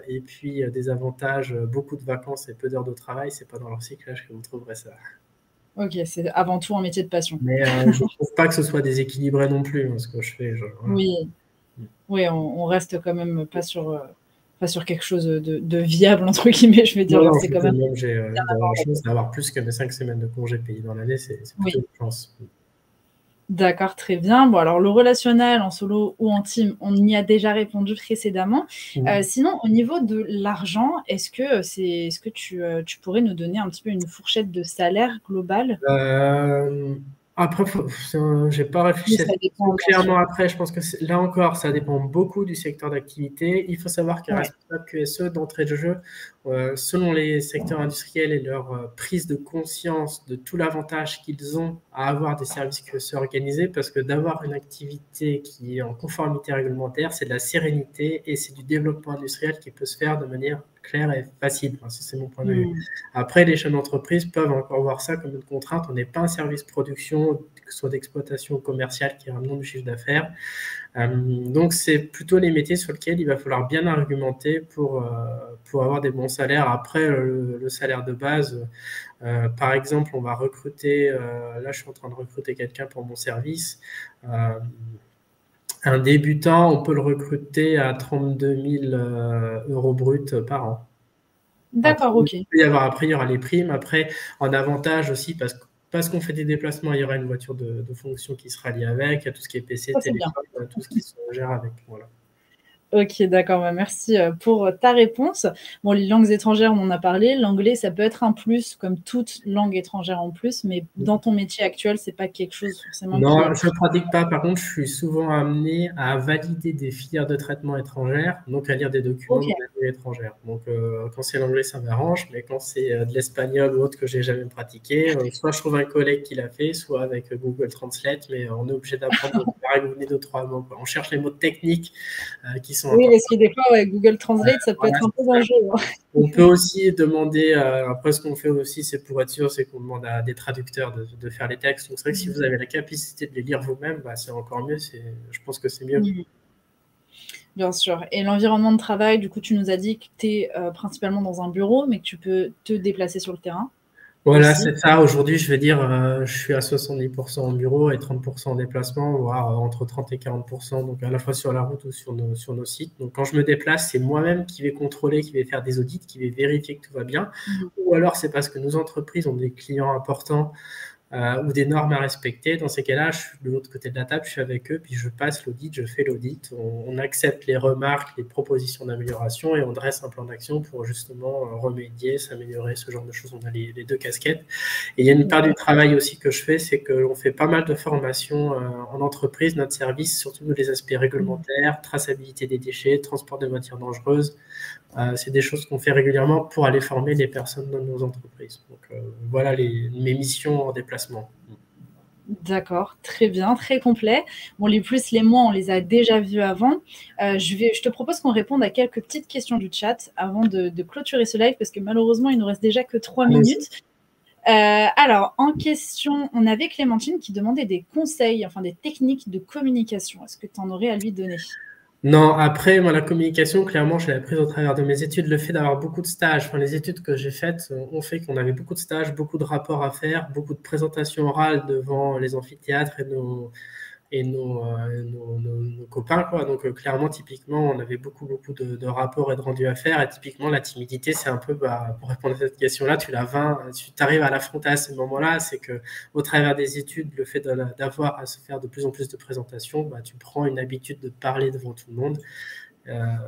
et puis des avantages, beaucoup de vacances et peu d'heures de travail, c'est pas dans le recyclage que vous trouverez ça. Ok, c'est avant tout un métier de passion. Mais je ne trouve pas que ce soit déséquilibré non plus, ce que je fais. Voilà. Oui, on reste quand même pas sur quelque chose de viable, entre guillemets, je vais dire. Non, c'est quand même. J'ai la chance d'avoir plus que mes 5 semaines de congés payés dans l'année, c'est plutôt une chance. D'accord, très bien. Bon, alors le relationnel en solo ou en team, on y a déjà répondu précédemment. Sinon, au niveau de l'argent, est-ce que tu pourrais nous donner un petit peu une fourchette de salaire globale? Après, j'ai pas réfléchi à ça. Clairement, après, je pense que là encore, ça dépend beaucoup du secteur d'activité. Il faut savoir qu'un responsable QSE, d'entrée de jeu, selon les secteurs industriels et leur prise de conscience de tout l'avantage qu'ils ont à avoir des services QSE organisés, parce que d'avoir une activité qui est en conformité réglementaire, c'est de la sérénité et c'est du développement industriel qui peut se faire de manière claire et facile. Enfin, c'est mon point de vue. Après, les chaînes d'entreprise peuvent encore voir ça comme une contrainte. On n'est pas un service production, que ce soit d'exploitation ou commerciale, qui ramène du chiffre d'affaires. Donc, c'est plutôt les métiers sur lesquels il va falloir bien argumenter pour avoir des bons salaires. Après, le salaire de base, par exemple, on va recruter, là, je suis en train de recruter quelqu'un pour mon service. Un débutant, on peut le recruter à 32 000 euros bruts par an. D'accord, ok. Il peut y avoir, après, il y aura les primes. Après, en avantage aussi, parce qu'on fait des déplacements, il y aura une voiture de fonction qui sera liée avec, il y a tout ce qui est PC, téléphone, tout ce qui se gère avec. Voilà. Ok, d'accord, merci pour ta réponse. Bon, les langues étrangères, on en a parlé. L'anglais, ça peut être un plus, comme toute langue étrangère en plus, mais dans ton métier actuel, c'est pas quelque chose forcément Non, je ne pratique pas. Par contre, je suis souvent amené à valider des filières de traitement étrangères, donc à lire des documents de langue étrangère. Donc, quand c'est l'anglais, ça m'arrange, mais quand c'est de l'espagnol ou autre que j'ai jamais pratiqué, soit je trouve un collègue qui l'a fait, soit avec Google Translate, mais on est obligé d'apprendre deux, trois mots. On cherche les mots techniques qui sont importants. Oui, parce que des fois, Google Translate, ça peut être un peu dangereux. On peut aussi demander, après ce qu'on fait aussi, c'est pour être sûr, c'est qu'on demande à des traducteurs de faire les textes. Donc c'est vrai que si vous avez la capacité de les lire vous-même, c'est encore mieux. Je pense que c'est mieux. Bien sûr. Et l'environnement de travail, du coup, tu nous as dit que tu es principalement dans un bureau, mais que tu peux te déplacer sur le terrain. Voilà, aussi. c'est ça. Aujourd'hui, je vais dire, je suis à 70% en bureau et 30% en déplacement, voire entre 30 et 40%, donc à la fois sur la route ou sur nos sites. Donc quand je me déplace, c'est moi-même qui vais contrôler, qui vais faire des audits, qui vais vérifier que tout va bien. Mhm. Ou alors c'est parce que nos entreprises ont des clients importants ou des normes à respecter. Dans ces cas-là, je suis de l'autre côté de la table, je suis avec eux, puis je passe l'audit, je fais l'audit, on accepte les remarques, les propositions d'amélioration et on dresse un plan d'action pour justement remédier, s'améliorer, ce genre de choses. On a les deux casquettes. Et il y a une part du travail aussi que je fais, c'est qu'on fait pas mal de formations en entreprise, notre service, surtout les aspects réglementaires, traçabilité des déchets, transport de matières dangereuses. C'est des choses qu'on fait régulièrement pour aller former les personnes dans nos entreprises. Donc voilà mes missions en déplacement. D'accord, très bien, très complet. Bon, les plus, les moins, on les a déjà vus avant. Je te propose qu'on réponde à quelques petites questions du chat avant de clôturer ce live parce que malheureusement, il nous reste déjà que 3 minutes. Alors, en question, on avait Clémentine qui demandait des conseils, enfin des techniques de communication. Est-ce que tu en aurais à lui donner? Non, après, moi, la communication, clairement, je l'ai apprise au travers de mes études. Le fait d'avoir beaucoup de stages, enfin, les études que j'ai faites ont fait qu'on avait beaucoup de stages, beaucoup de rapports à faire, beaucoup de présentations orales devant les amphithéâtres et nos copains, quoi. Donc, clairement, typiquement, on avait beaucoup de rapports et de rendus à faire. Et typiquement, la timidité, c'est un peu, pour répondre à cette question-là, tu arrives à l'affronter à ce moment-là. C'est que, au travers des études, le fait d'avoir à se faire de plus en plus de présentations, tu prends une habitude de parler devant tout le monde.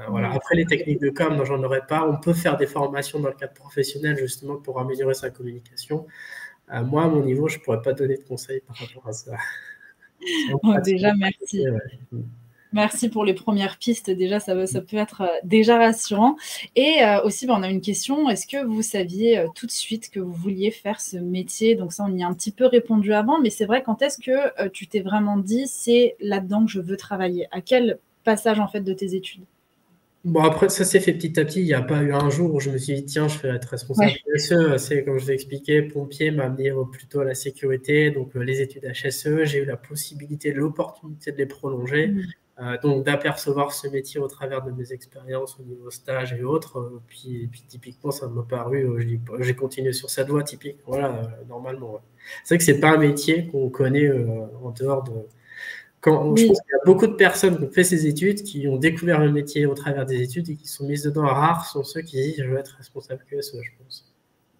Voilà. Après, les techniques de com, j'en aurais pas. On peut faire des formations dans le cadre professionnel, justement, pour améliorer sa communication. Moi, à mon niveau, je pourrais pas donner de conseils par rapport à ça. Déjà, merci. Ouais. Merci pour les premières pistes. Déjà, ça peut être déjà rassurant. Et aussi, on a une question. Est-ce que vous saviez tout de suite que vous vouliez faire ce métier? Donc ça, on y a un petit peu répondu avant. Mais c'est vrai, quand est-ce que tu t'es vraiment dit, c'est là-dedans que je veux travailler? À quel passage, en fait, de tes études? Bon, après, ça s'est fait petit à petit. Il n'y a pas eu un jour où je me suis dit, tiens, je vais être responsable HSE. C'est, comme je l'ai expliqué, pompier m'a amené plutôt à la sécurité. Donc, les études HSE, j'ai eu la possibilité, l'opportunité de les prolonger. Donc, d'apercevoir ce métier au travers de mes expériences au niveau stage et autres. Puis typiquement, ça m'a paru, j'ai continué sur cette voie typique. Voilà, normalement. Ouais. C'est vrai que c'est pas un métier qu'on connaît en dehors de. Je pense qu'il y a beaucoup de personnes qui ont fait ces études, qui ont découvert le métier au travers des études et qui sont mises dedans. Rares sont ceux qui disent je veux être responsable QSE, je pense.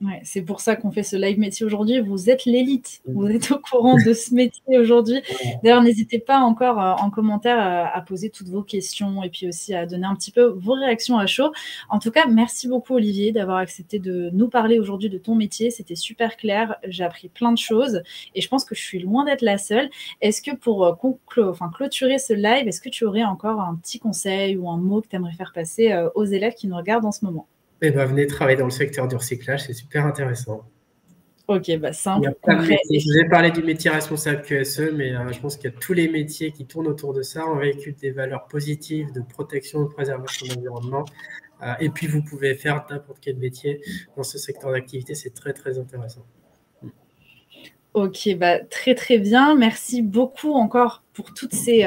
Ouais, c'est pour ça qu'on fait ce live métier aujourd'hui. Vous êtes l'élite. Vous êtes au courant de ce métier aujourd'hui. D'ailleurs, n'hésitez pas encore en commentaire à poser toutes vos questions et puis aussi à donner un petit peu vos réactions à chaud. En tout cas, merci beaucoup Olivier d'avoir accepté de nous parler aujourd'hui de ton métier. C'était super clair. J'ai appris plein de choses et je pense que je suis loin d'être la seule. Est-ce que pour clôturer ce live, est-ce que tu aurais encore un petit conseil ou un mot que tu aimerais faire passer aux élèves qui nous regardent en ce moment? Venez travailler dans le secteur du recyclage, c'est super intéressant. Ok, simple, il y a plein de métiers. Je vous ai parlé du métier responsable QSE, mais je pense qu'il y a tous les métiers qui tournent autour de ça. On véhicule des valeurs positives de protection, de préservation de l'environnement. Et puis, vous pouvez faire n'importe quel métier dans ce secteur d'activité. C'est très, très intéressant. Ok, très très bien. Merci beaucoup encore pour toutes ces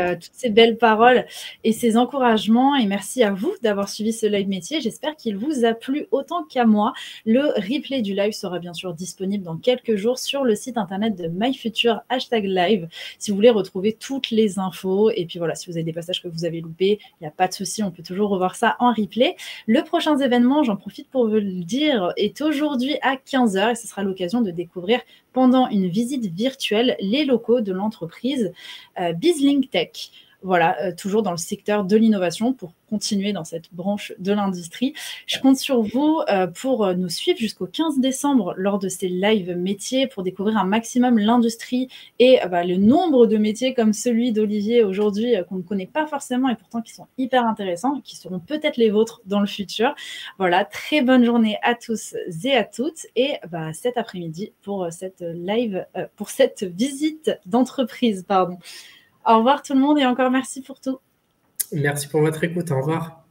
belles paroles et ces encouragements. Et merci à vous d'avoir suivi ce live métier. J'espère qu'il vous a plu autant qu'à moi. Le replay du live sera bien sûr disponible dans quelques jours sur le site internet de MyFuture #live si vous voulez retrouver toutes les infos. Et puis voilà, si vous avez des passages que vous avez loupés, il n'y a pas de souci, on peut toujours revoir ça en replay. Le prochain événement, j'en profite pour vous le dire, est aujourd'hui à 15h et ce sera l'occasion de découvrir pendant une visite virtuelle les locaux de l'entreprise BizLink Tech. Voilà, toujours dans le secteur de l'innovation pour continuer dans cette branche de l'industrie. Je compte sur vous pour nous suivre jusqu'au 15 décembre lors de ces live métiers pour découvrir un maximum l'industrie et le nombre de métiers comme celui d'Olivier aujourd'hui qu'on ne connaît pas forcément et pourtant qui sont hyper intéressants, qui seront peut-être les vôtres dans le futur. Voilà, très bonne journée à tous et à toutes et cet après-midi pour cette live, pour cette visite d'entreprise, pardon. Au revoir tout le monde et encore merci pour tout. Merci pour votre écoute. Au revoir.